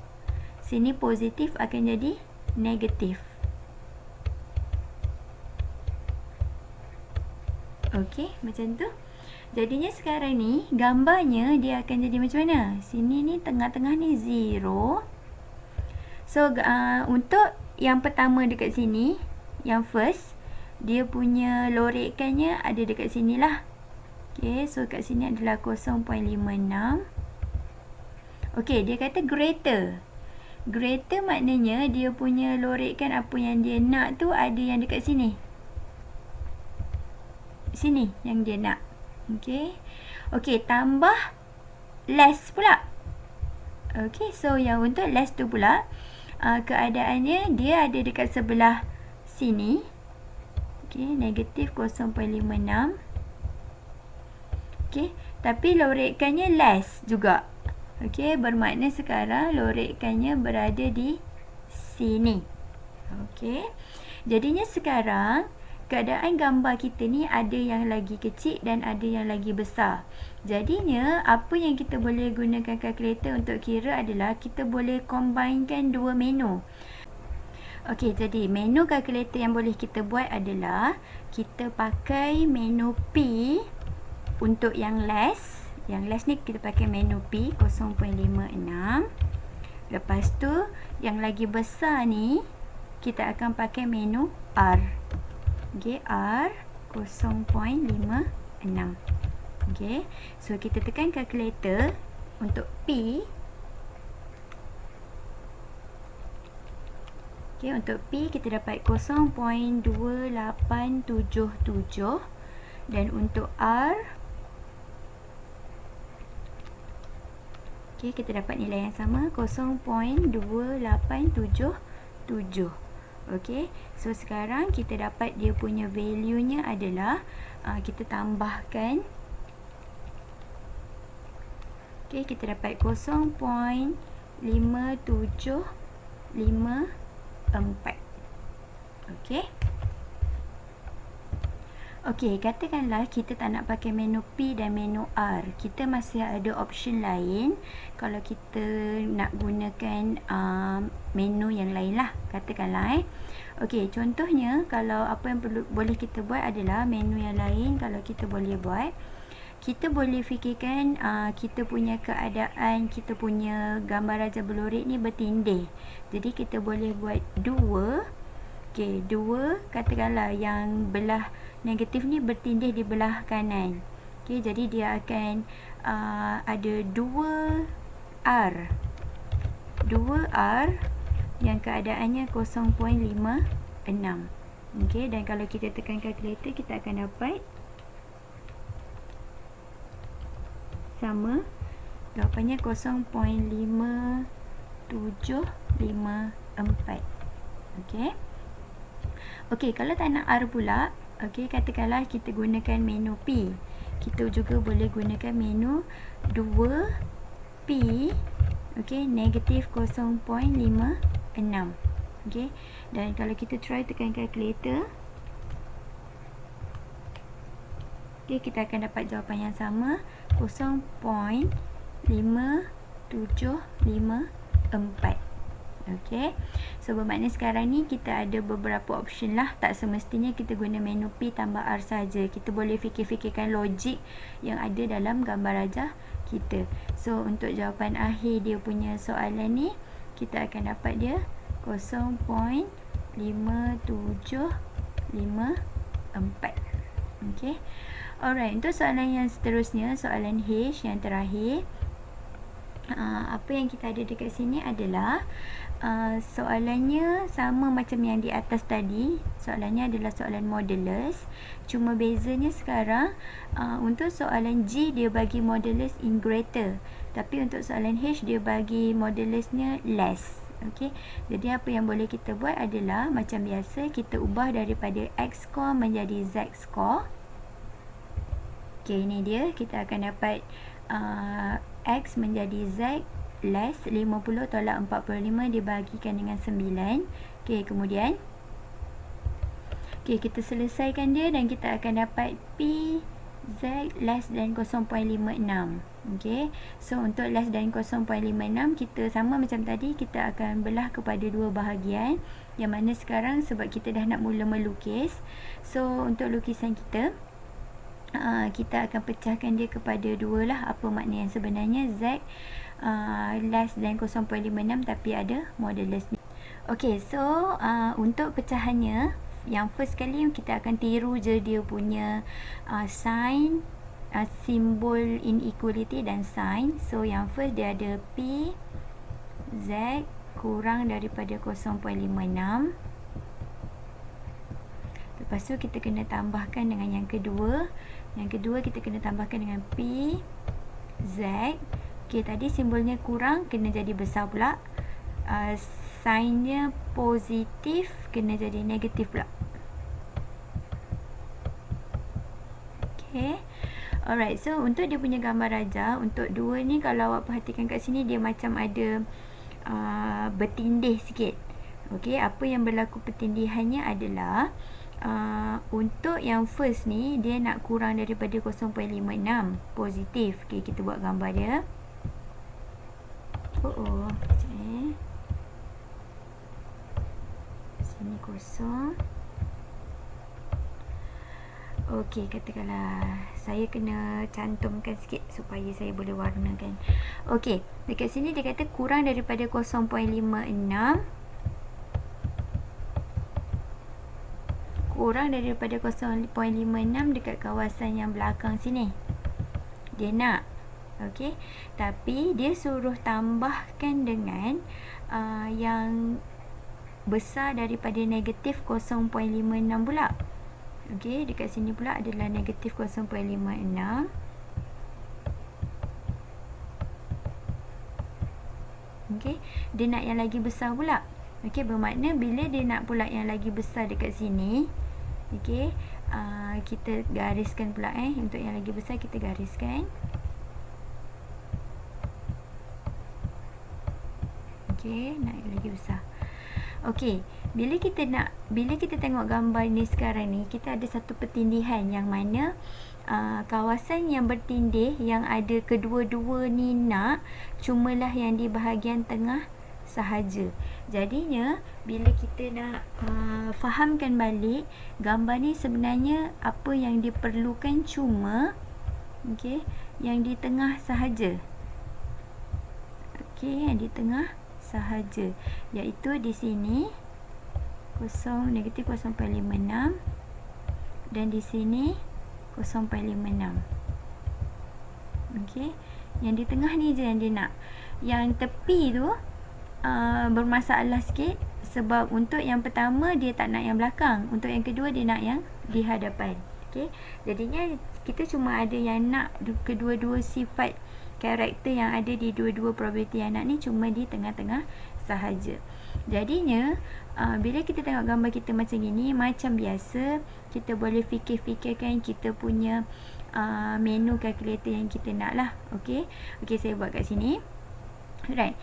Sini positif akan jadi negatif. Okey, macam tu. Jadinya sekarang ni gambarnya dia akan jadi macam mana? Sini ni tengah-tengah ni 0. So untuk yang pertama dekat sini, yang first, dia punya lorekannya ada dekat sini lah. Okey, so kat sini adalah 0.56. Okey, dia kata greater. Greater maknanya dia punya lorekan apa yang dia nak tu ada yang dekat sini. Sini yang dia nak. Okey. Okey, tambah less pula. Okey, so yang untuk less tu pula keadaannya dia ada dekat sebelah sini. Okey, negatif 0.56. Okey, tapi lorekannya less juga. Okey, bermakna sekarang lorekannya berada di sini. Okey. Jadinya sekarang keadaan gambar kita ni ada yang lagi kecil dan ada yang lagi besar. Jadinya apa yang kita boleh gunakan kalkulator untuk kira adalah kita boleh combinekan dua menu. Okey, jadi menu kalkulator yang boleh kita buat adalah kita pakai menu P untuk yang less. Yang less ni kita pakai menu P 0.56. Lepas tu yang lagi besar ni kita akan pakai menu R. Okey, R 0.56. Okey, so kita tekan kalkulator untuk P. Okey, untuk P kita dapat 0.2877 dan untuk R, okey, kita dapat nilai yang sama 0.2877. Okey, so sekarang kita dapat dia punya value-nya adalah kita tambahkan. Okey, kita dapat 0.5754. Okey. Okey, katakanlah kita tak nak pakai menu P dan menu R. Kita masih ada option lain kalau kita nak gunakan menu yang lain lah. Katakanlah okey, contohnya kalau apa yang boleh kita buat adalah menu yang lain. Kalau kita boleh buat, kita boleh fikirkan kita punya keadaan, kita punya gambar raja berlorik ni bertindih. Jadi kita boleh buat 2 Okey, 2 katakanlah yang belah negatif ni bertindih di belah kanan. Okey, jadi dia akan ada 2R. 2R yang keadaannya 0.56. Okey, dan kalau kita tekan kalkulator, kita akan dapat sama, jawapannya 0.5754. Okey. Okey, kalau tak nak R pula, okey, katakanlah kita gunakan menu P. Kita juga boleh gunakan menu 2P, okey, negatif 0.56. Okey, dan kalau kita try tekan kalkulator, okey, kita akan dapat jawapan yang sama, 0.5754. Okey, so bermakna sekarang ni kita ada beberapa option lah. Tak semestinya kita guna menu P tambah R saja. Kita boleh fikir-fikirkan logik yang ada dalam gambar rajah kita. So untuk jawapan akhir dia punya soalan ni, kita akan dapat dia 0.5754. Okey. Alright, untuk soalan yang seterusnya, soalan H yang terakhir, apa yang kita ada dekat sini adalah soalannya sama macam yang di atas tadi. Soalannya adalah soalan modulus, cuma bezanya sekarang untuk soalan G dia bagi modulus in greater, tapi untuk soalan H dia bagi modulusnya less. Okey, jadi apa yang boleh kita buat adalah macam biasa, kita ubah daripada X score menjadi Z score. Okey, ini dia, kita akan dapat X menjadi Z less 50 tolak 45 dibahagikan dengan 9. Okey, kemudian kita selesaikan dia dan kita akan dapat P Z less than 0.56. Okey, so untuk less than 0.56 kita sama macam tadi, kita akan belah kepada dua bahagian, yang mana sekarang sebab kita dah nak mula melukis, so untuk lukisan kita kita akan pecahkan dia kepada dua lah. Apa makna yang sebenarnya? Z less than 0.56 tapi ada modulus ni. Okey, so untuk pecahannya, yang first kali kita akan tiru je dia punya sign, simbol inequality dan sign. So yang first dia ada P Z kurang daripada 0.56. Lepas tu kita kena tambahkan dengan yang kedua. Yang kedua kita kena tambahkan dengan P Z. Okey, tadi simbolnya kurang kena jadi besar pula. Signnya positif kena jadi negatif pula. Okey. Alright, so untuk dia punya gambar rajah, untuk dua ni kalau awak perhatikan kat sini, dia macam ada bertindih sikit. Okey, apa yang berlaku pertindihannya adalah untuk yang first ni dia nak kurang daripada 0.56 positif. Okey, kita buat gambar dia. Sini kosong. Okey, katakanlah saya kena cantumkan sikit supaya saya boleh warnakan. Okey, dekat sini dia kata kurang daripada 0.56, kurang daripada 0.56 dekat kawasan yang belakang sini. Dia nak. Okey, tapi dia suruh tambahkan dengan yang besar daripada negatif 0.56 pula. Okey, dekat sini pula adalah negatif 0.56. Okey, dia nak yang lagi besar pula. Okey, bermakna bila dia nak pula yang lagi besar dekat sini, okey, kita gariskan pula untuk yang lagi besar kita gariskan. Okey, nak yang lagi besar. Okey, bila kita tengok gambar ni sekarang ni, kita ada satu pertindihan yang mana kawasan yang bertindih yang ada kedua-dua ni nak, cumalah yang di bahagian tengah sahaja. Jadinya bila kita nak fahamkan balik gambar ni, sebenarnya apa yang diperlukan cuma yang di tengah sahaja. Okey, yang di tengah sahaja, iaitu di sini negatif 0.56 dan di sini 0.56. Okey, yang di tengah ni je yang dia nak. Yang tepi tu bermasalah sikit sebab untuk yang pertama dia tak nak yang belakang, untuk yang kedua dia nak yang di hadapan. Okey, jadinya kita cuma ada yang nak kedua-dua sifat karakter yang ada di dua-dua probability yang nak ni cuma di tengah-tengah sahaja. Jadinya bila kita tengok gambar kita macam gini, macam biasa kita boleh fikir-fikirkan kita punya menu calculator yang kita nak lah. Okey, saya buat kat sini. Right,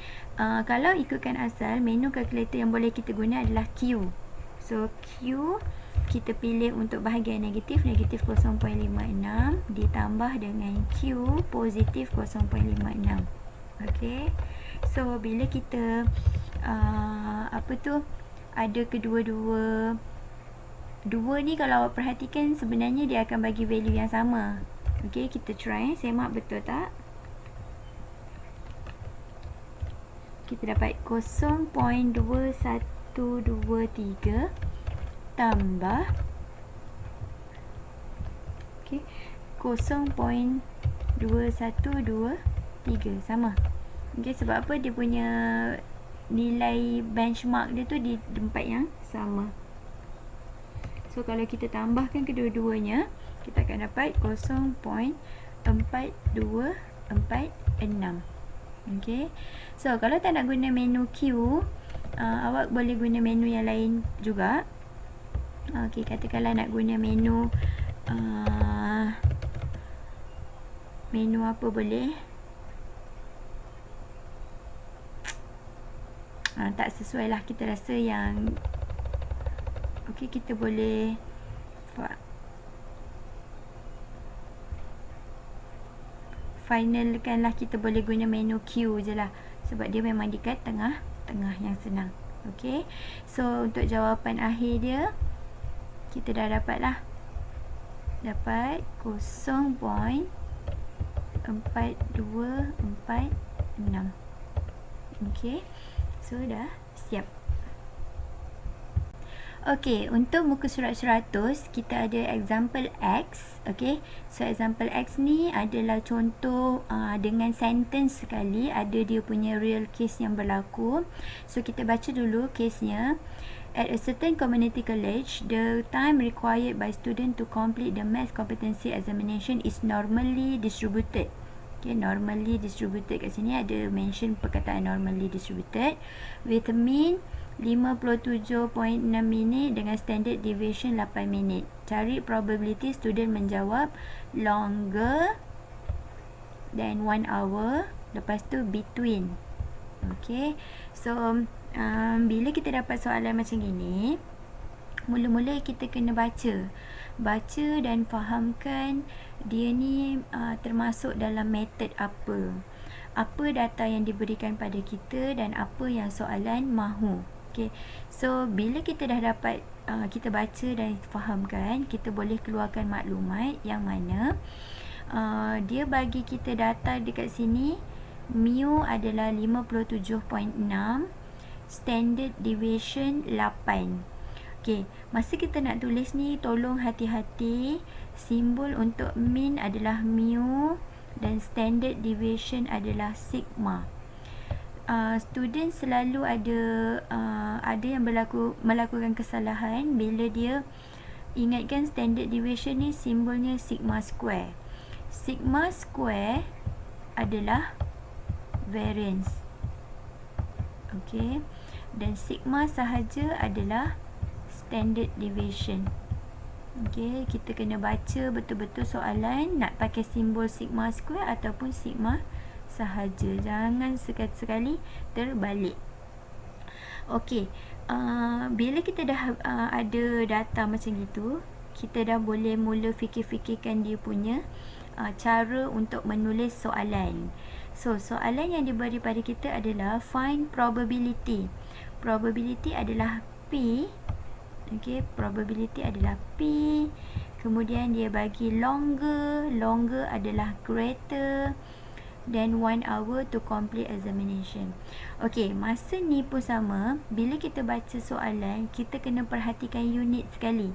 kalau ikutkan asal, menu calculator yang boleh kita guna adalah Q. So Q kita pilih untuk bahagian negatif 0.56 ditambah dengan Q positif 0.56. Okey, so bila kita ada kedua-dua ni, kalau awak perhatikan sebenarnya dia akan bagi value yang sama. Okey, kita try semak betul tak. Kita dapat 0.2123 tambah 0.2123 sama. Okey, sebab apa? Dia punya nilai benchmark dia tu di tempat yang sama. So kalau kita tambahkan kedua-duanya, kita akan dapat 0.4246. Okey, so kalau tak nak guna menu Q, awak boleh guna menu yang lain juga. Okey, katakanlah nak guna menu menu apa boleh? Tak sesuai lah, kita rasa yang okey, kita boleh finalkan lah, kita boleh guna menu Q je lah sebab dia memang dekat tengah-tengah yang senang. Okey, so untuk jawapan akhir dia kita dah dapat lah, dapat 0.4246. Okey, so dah siap. Okey, untuk muka surat 100 kita ada example X. Okey, so example X ni adalah contoh dengan sentence sekali, ada dia punya real case yang berlaku. So kita baca dulu case-nya. At a certain community college, the time required by student to complete the math competency examination is normally distributed. Okay, normally distributed, kat sini ada mention perkataan normally distributed with a mean 57.6 minit dengan standard deviation 8 minit. Cari probability student menjawab longer than 1 hour, lepas tu between. Okay, so bila kita dapat soalan macam gini, mula-mula kita kena baca dan fahamkan dia ni termasuk dalam method apa data yang diberikan pada kita dan apa yang soalan mahu. Okay, so bila kita dah dapat kita baca dan fahamkan, kita boleh keluarkan maklumat yang mana dia bagi kita data dekat sini. Mu adalah 57.6, standard deviation 8. Okay, masa kita nak tulis ni tolong hati-hati, simbol untuk mean adalah mu dan standard deviation adalah sigma. Student selalu ada yang melakukan kesalahan bila dia ingatkan standard deviation ni simbolnya sigma square. Sigma square adalah variance. Okey, dan sigma sahaja adalah standard deviation. Okey, kita kena baca betul-betul soalan nak pakai simbol sigma square ataupun sigma sahaja, jangan sekali-sekali terbalik. Okey, bila kita dah ada data macam gitu, kita dah boleh mula fikir-fikirkan dia punya cara untuk menulis soalan. So, soalan yang diberi pada kita adalah find probability. Probability adalah P. Okey, probability adalah P. Kemudian dia bagi longer adalah greater then 1 hour to complete examination. Okey, masa ni pun sama. Bila kita baca soalan, kita kena perhatikan unit sekali.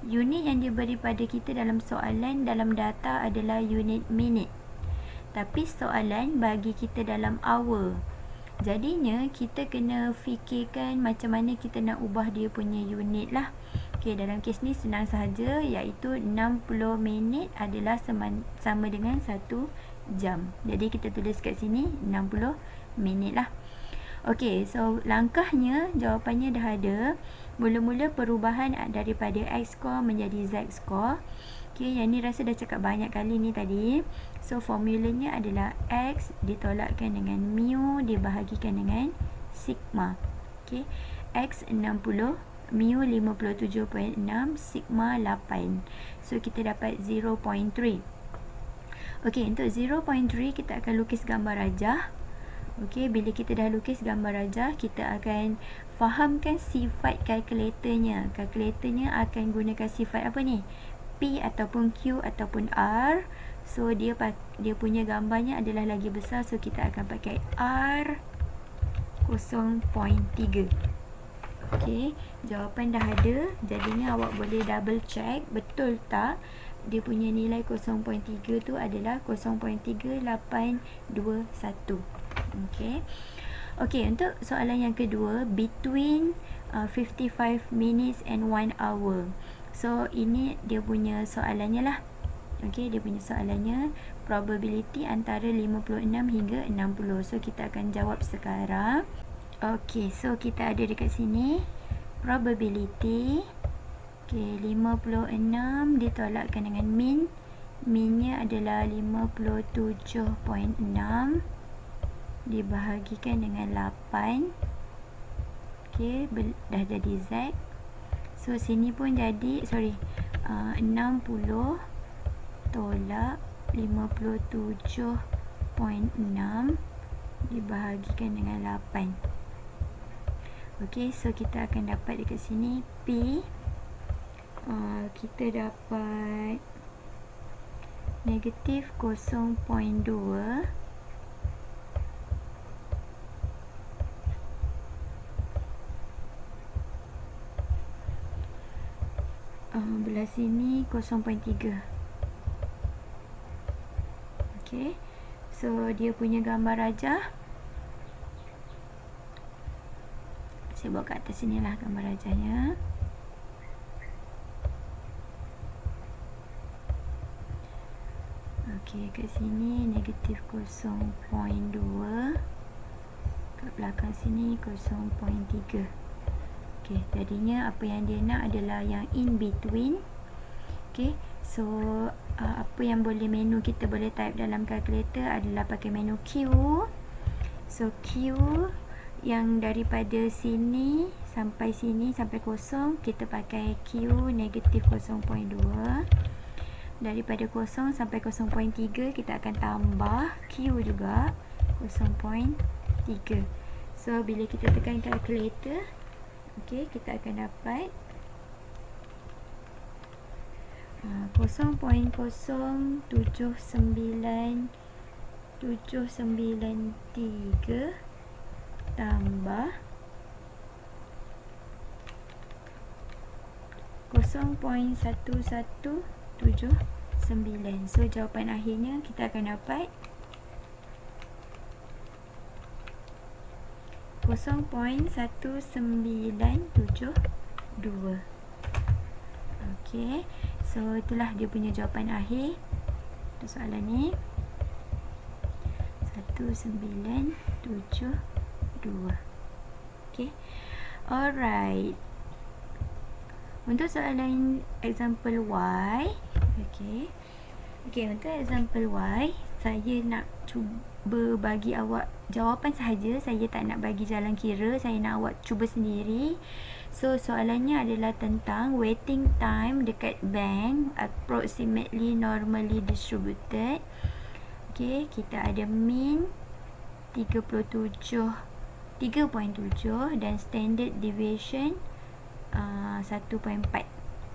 Unit yang diberi pada kita dalam soalan dalam data adalah unit minute. Tapi soalan bagi kita dalam hour. Jadinya kita kena fikirkan macam mana kita nak ubah dia punya unit lah. Okey, dalam kes ni senang sahaja, iaitu 60 minit adalah sama dengan 1 jam. Jadi kita tulis kat sini 60 minit lah. Okey, so langkahnya, jawapannya dah ada. Mula-mula perubahan daripada X score menjadi Z score. Okey, yang ni rasa dah cakap banyak kali ni tadi. So formulanya adalah X ditolakkan dengan mu dibahagikan dengan sigma. Okey, X 60, mu 57.6, sigma 8. So kita dapat 0.3. Okey, untuk 0.3 kita akan lukis gambar rajah. Okey, bila kita dah lukis gambar rajah, kita akan fahamkan sifat kalkulatornya. Kalkulatornya akan gunakan sifat apa ni? P ataupun Q ataupun R. So dia punya gambarnya adalah lagi besar, so kita akan pakai R 0.3. Okey, jawapan dah ada. Jadinya awak boleh double check betul tak dia punya nilai 0.3 tu adalah 0.3821. Okey. Okey, untuk soalan yang kedua, between 55 minutes and 1 hour. So ini dia punya soalannya lah. Okey, dia punya soalannya probability antara 56 hingga 60. So kita akan jawab sekarang. Okey, so kita ada dekat sini probability. Okey, 56 ditolakkan dengan min. Minnya adalah 57.6 dibahagikan dengan 8. Okey, dah jadi Z. So sini pun jadi 60 tolak 57.6 dibahagikan dengan 8. Okey, so kita akan dapat dekat sini P. Kita dapat negatif 0.2 belah sini 0.3. Okey, so dia punya gambar rajah. Saya buat kat atas sini lah gambar rajahnya. Okey, kat sini negatif 0.2. Kat belakang sini 0.3. Okey, jadinya apa yang dia nak adalah yang in between. Okey, so apa yang boleh menu kita boleh type dalam kalkulator adalah pakai menu Q. So Q yang daripada sini sampai kosong, kita pakai Q negatif 0.2. Daripada kosong sampai 0.3 kita akan tambah Q juga 0.3. So bila kita tekan kalkulator, okey, kita akan dapat 0.07973 tambah 0.1179. So jawapan akhirnya kita akan dapat 0.1972. Okey, so itulah dia punya jawapan akhir untuk soalan ni, 1972. Okey, alright. Untuk soalan example Y, okey, untuk example Y, saya nak cuba bagi awak jawapan sahaja. Saya tak nak bagi jalan kira, saya nak awak cuba sendiri. So soalannya adalah tentang waiting time dekat bank approximately normally distributed. Okey, kita ada min 3.7 dan standard deviation 1.4.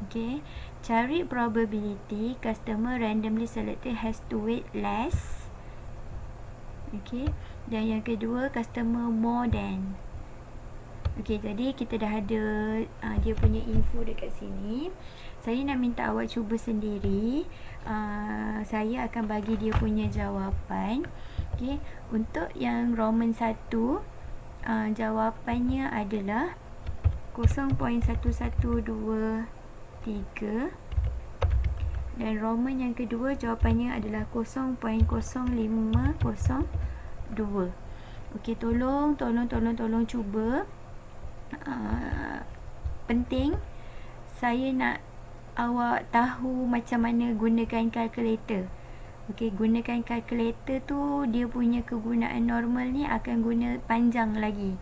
Okey, cari probability customer randomly selected has to wait less Okey. Dan yang kedua, customer more than. Okey, jadi kita dah ada dia punya info dekat sini. Saya nak minta awak cuba sendiri. Saya akan bagi dia punya jawapan. Okey, untuk yang Roman 1, jawapannya adalah 0.1123, dan Roman yang kedua jawapannya adalah 0.0502. Okey, tolong cuba. Penting, saya nak awak tahu macam mana gunakan kalkulator. Okey, gunakan kalkulator tu, dia punya kegunaan normal ni akan guna panjang lagi.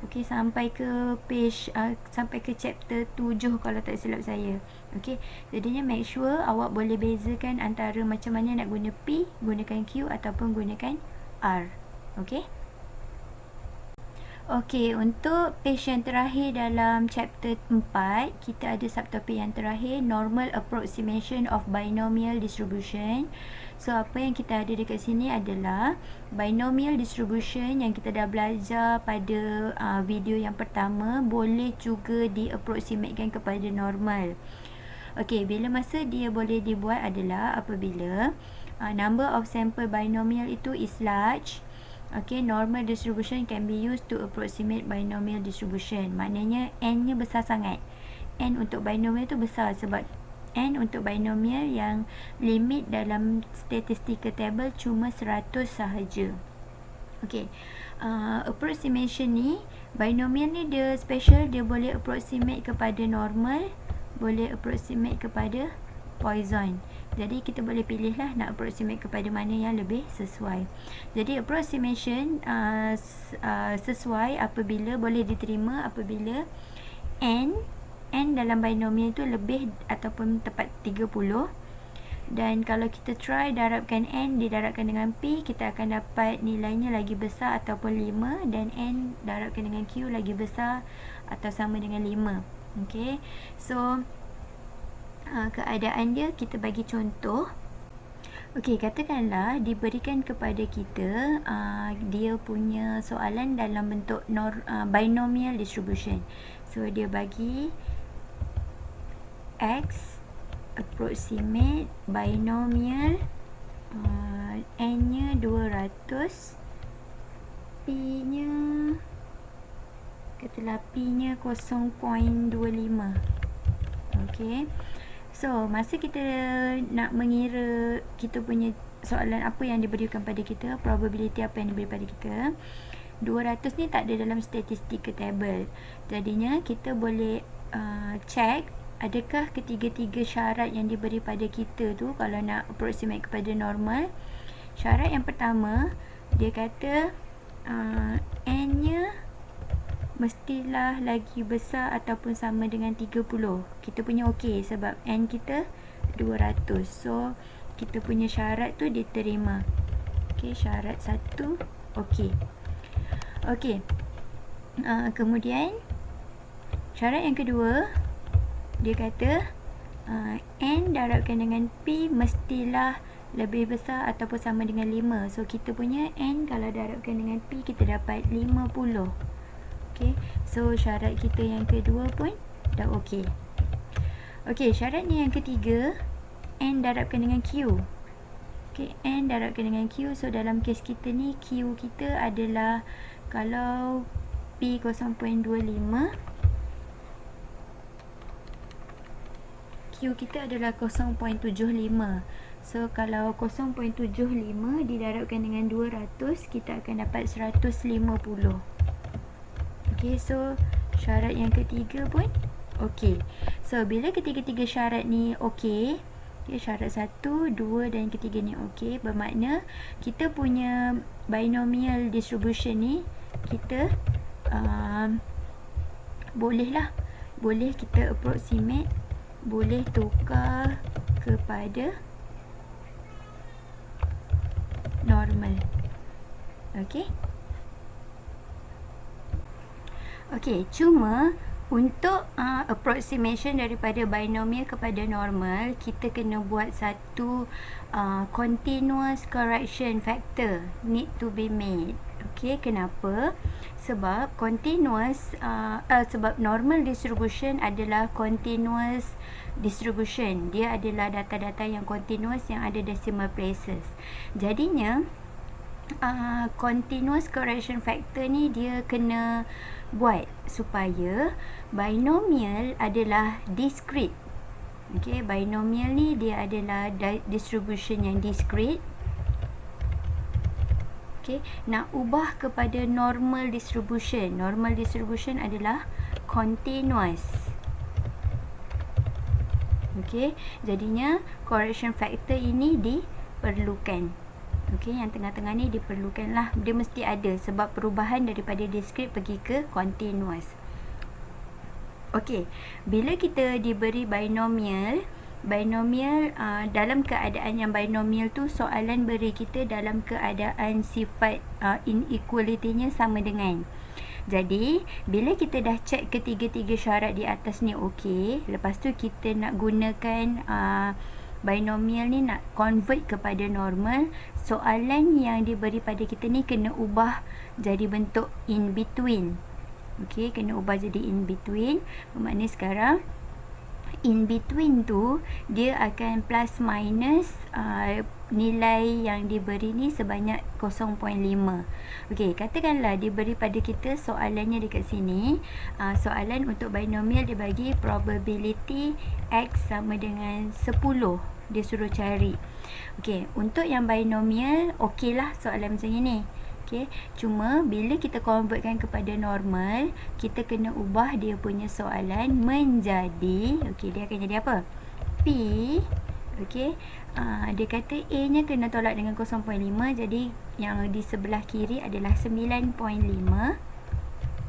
Okey, sampai ke page sampai ke chapter 7 kalau tak silap saya. Okey, jadinya make sure awak boleh bezakan antara macam mana nak guna P, gunakan Q ataupun gunakan R. Okey. Okey, untuk page yang terakhir dalam chapter 4, kita ada subtopik yang terakhir, normal approximation of binomial distribution. So, apa yang kita ada dekat sini adalah binomial distribution yang kita dah belajar pada video yang pertama, boleh juga diapproximatekan kepada normal. Okey, bila masa dia boleh dibuat adalah apabila number of sample binomial itu is large. Okay, normal distribution can be used to approximate binomial distribution. Maknanya n nya besar sangat. N untuk binomial tu besar sebab n untuk binomial yang limit dalam statistical table cuma 100 sahaja. Okay, approximation ni, binomial ni dia special, dia boleh approximate kepada normal, boleh approximate kepada Poisson. Jadi kita boleh pilih lah nak approximate kepada mana yang lebih sesuai. Jadi approximation sesuai apabila boleh diterima apabila n dalam binomial tu lebih ataupun tepat 30. Dan kalau kita try darabkan n didarabkan dengan p, kita akan dapat nilainya lagi besar ataupun 5, dan n darabkan dengan q lagi besar atau sama dengan 5. Okay, so keadaan dia, kita bagi contoh. Okey, katakanlah diberikan kepada kita dia punya soalan dalam bentuk binomial distribution. So dia bagi x approximate binomial, n nya 200, p nya katalah p nya 0.25. Okey. So, masa kita nak mengira kita punya soalan apa yang diberikan pada kita, probability apa yang diberi pada kita, 200 ni tak ada dalam statistical table. Jadinya kita boleh check adakah ketiga-tiga syarat yang diberi pada kita tu kalau nak approximate kepada normal. Syarat yang pertama, dia kata n nya mestilah lagi besar ataupun sama dengan 30. Kita punya okey sebab n kita 200. So, kita punya syarat tu diterima. Okey, syarat 1 okey. Okey. Kemudian syarat yang kedua, dia kata n darabkan dengan p mestilah lebih besar ataupun sama dengan 5. So, kita punya n kalau darabkan dengan p, kita dapat 50. Okay, so syarat kita yang kedua pun dah okey. Okey, syarat ni yang ketiga, n darabkan dengan q. Okey, n darabkan dengan q. So dalam kes kita ni, q kita adalah kalau p 0.25, q kita adalah 0.75. So kalau 0.75 didarabkan dengan 200, kita akan dapat 150. Okay, so syarat yang ketiga pun okey. So, bila ketiga-tiga syarat ni okey, okay, syarat 1, 2 dan ketiga ni okey, bermakna kita punya binomial distribution ni, kita boleh kita approximate, boleh tukar kepada normal. Okey. Okey, cuma Untuk approximation daripada binomial kepada normal, kita kena buat satu continuous correction factor need to be made. Okay, kenapa? Sebab continuous, sebab normal distribution adalah continuous distribution. Dia adalah data-data yang continuous yang ada decimal places. Jadinya continuous correction factor ni dia kena buat supaya binomial adalah discrete. Okay, binomial ni dia adalah distribution yang discrete. Okay, nak ubah kepada normal distribution. Normal distribution adalah continuous. Okay, jadinya correction factor ini diperlukan. Okay, yang tengah-tengah ni diperlukan lah. Dia mesti ada sebab perubahan daripada discrete pergi ke continuous. Okay, bila kita diberi binomial dalam keadaan yang binomial tu, soalan beri kita dalam keadaan sifat inequality-nya sama dengan. Jadi, bila kita dah check ketiga-tiga syarat di atas ni okey, lepas tu kita nak gunakan binomial ni nak convert kepada normal, soalan yang diberi pada kita ni kena ubah jadi bentuk in between. Okey, kena ubah jadi in between. Bermakna sekarang in between tu dia akan plus minus nilai yang diberi ni sebanyak 0.5. Okey, katakanlah diberi pada kita soalannya dekat sini. Soalan untuk binomial dia bagi probability X sama dengan 10. Dia suruh cari. Okey, untuk yang binomial okey lah soalan macam ini. Okay. Cuma bila kita convertkan kepada normal, kita kena ubah dia punya soalan menjadi, okey, dia akan jadi apa? P. Okey. Dia kata A nya kena tolak dengan 0.5, jadi yang di sebelah kiri adalah 9.5.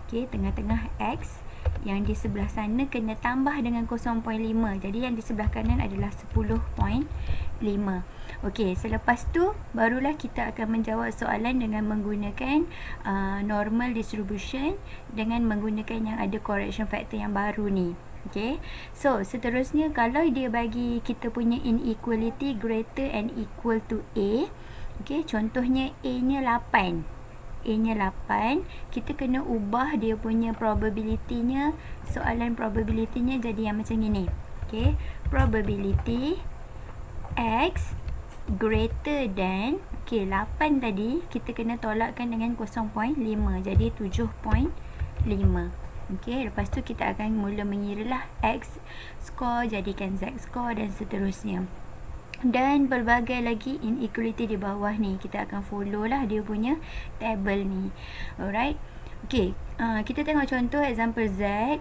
Okey, tengah-tengah X. Yang di sebelah sana kena tambah dengan 0.5. Jadi yang di sebelah kanan adalah 10.5. Okey, selepas tu barulah kita akan menjawab soalan dengan menggunakan normal distribution dengan menggunakan yang ada correction factor yang baru ni. Okey. So, seterusnya kalau dia bagi kita punya inequality greater and equal to A. Okey, contohnya A nya 8. A nya 8, kita kena ubah dia punya probability-nya, soalan probability-nya jadi yang macam ini. Okey, probability X greater than, okey, 8 tadi kita kena tolakkan dengan 0.5, jadi 7.5. Okey, lepas tu kita akan mula mengira lah X score jadikan Z score dan seterusnya. Dan pelbagai lagi inequality di bawah ni. Kita akan follow lah dia punya table ni. Alright. Okay. Kita tengok contoh example Z.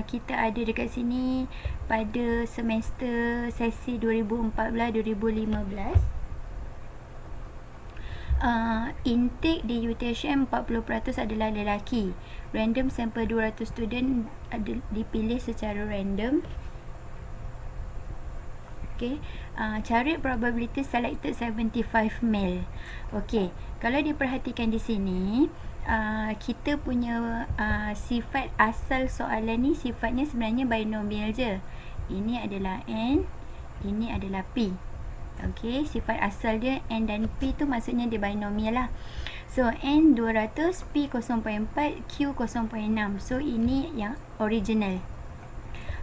Kita ada dekat sini pada semester sesi 2014-2015. Intake di UTHM 40% adalah lelaki. Random sample 200 student dipilih secara random. Okay. Cari probability selected 75 male. Okay. Kalau diperhatikan di sini, kita punya sifat asal soalan ni sifatnya sebenarnya binomial je. Ini adalah N, ini adalah P. Okay. Sifat asal dia N dan P tu maksudnya dia binomial lah. So, N 200, P 0.4, Q 0.6. So, ini yang original.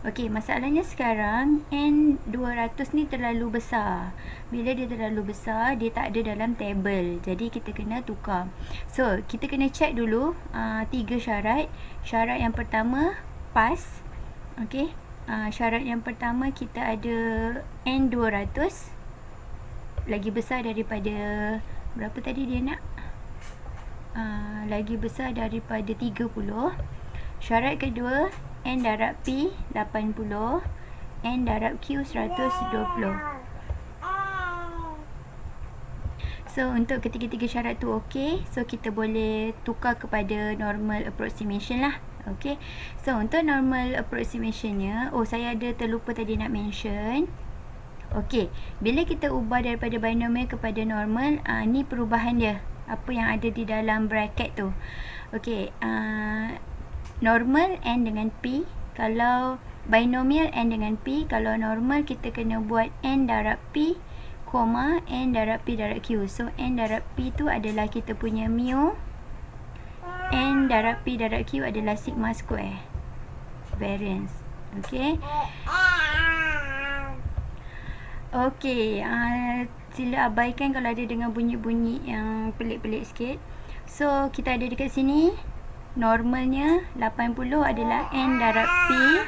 Okey, masalahnya sekarang N200 ni terlalu besar. Bila dia terlalu besar, dia tak ada dalam table. Jadi kita kena tukar. So, kita kena check dulu 3 syarat. Syarat yang pertama pass. Okey. Syarat yang pertama kita ada N200 lagi besar daripada berapa tadi dia nak? Lagi besar daripada 30. Syarat kedua N darab P 80, N darab Q 120. So, untuk ketiga-tiga syarat tu okey. So, kita boleh tukar kepada normal approximation lah. Okey. So, untuk normal approximationnya, saya ada terlupa tadi nak mention. Okey, bila kita ubah daripada binomial kepada normal, ni perubahan dia. Apa yang ada di dalam bracket tu. Okey, normal N dengan P. Kalau binomial N dengan P. Kalau normal kita kena buat N darab P, koma N darab P darab Q. So N darab P tu adalah kita punya mu, N darab P darab Q adalah sigma square variance. Okay. Okay, sila abaikan kalau ada dengan bunyi-bunyi yang pelik-pelik sikit. So kita ada dekat sini, normalnya 80 adalah N darab P,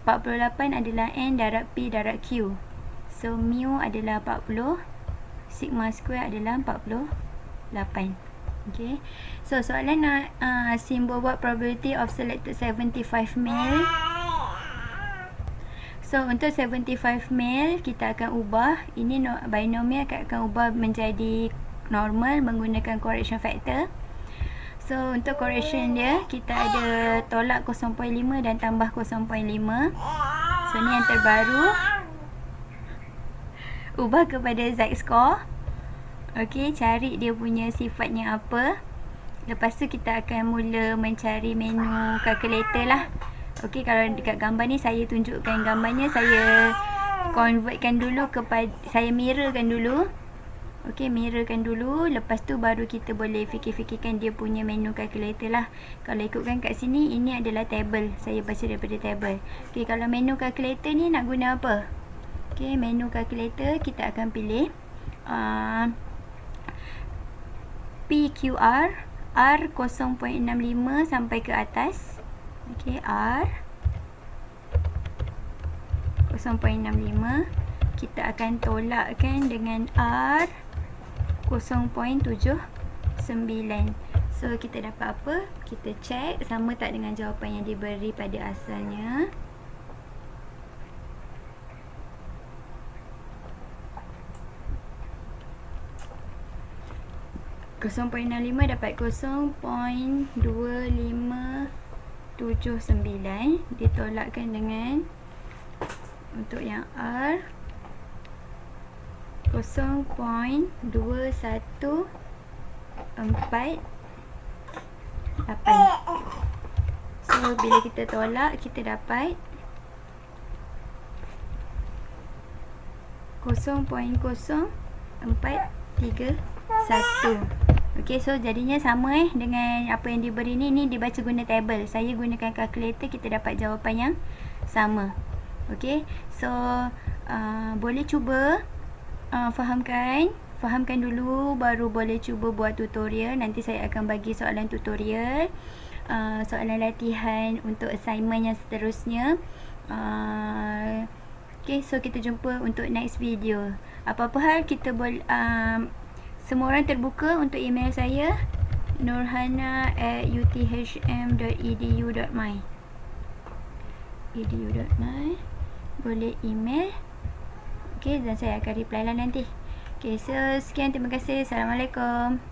48 adalah N darab P darab Q. So mu adalah 40, sigma square adalah 48. Okay. So soalan nak simbol buat probability of selected 75 male. So untuk 75 male kita akan ubah, ini binomial akan ubah menjadi normal menggunakan correction factor. So untuk correction dia kita ada tolak 0.5 dan tambah 0.5. So ni yang terbaru, ubah kepada z-score. Okay, cari dia punya sifatnya apa. Lepas tu kita akan mula mencari menu calculator lah. Okey, kalau dekat gambar ni saya tunjukkan gambarnya, saya convertkan dulu kepada, saya mirrorkan dulu. Okey, mirrorkan dulu, lepas tu baru kita boleh fikir-fikirkan dia punya menu calculator lah. Kalau ikutkan kat sini, ini adalah table, saya baca daripada table. Okey, kalau menu calculator ni nak guna apa? Okey, menu calculator kita akan pilih PQR, R 0.65 sampai ke atas. Okey, R 0.65 kita akan tolakkan dengan R 0.79. So kita dapat apa? Kita check sama tak dengan jawapan yang diberi pada asalnya. .65 dapat 0.2579 ditolakkan dengan, untuk yang R 0.2148. So bila kita tolak kita dapat 0.0431. Okey, so jadinya sama dengan apa yang diberi ni. Ni dibaca guna table, saya gunakan calculator, kita dapat jawapan yang sama. Okey, so boleh cuba fahamkan dulu, baru boleh cuba buat tutorial. Nanti saya akan bagi soalan tutorial, soalan latihan untuk assignment yang seterusnya. Okay, so kita jumpa untuk next video. Apa-apa hal kita boleh, semua orang terbuka untuk email saya, nurhana@uthm.edu.my. Boleh email. Okay, dan saya akan reply lah nanti. Okay, so sekian, terima kasih. Assalamualaikum.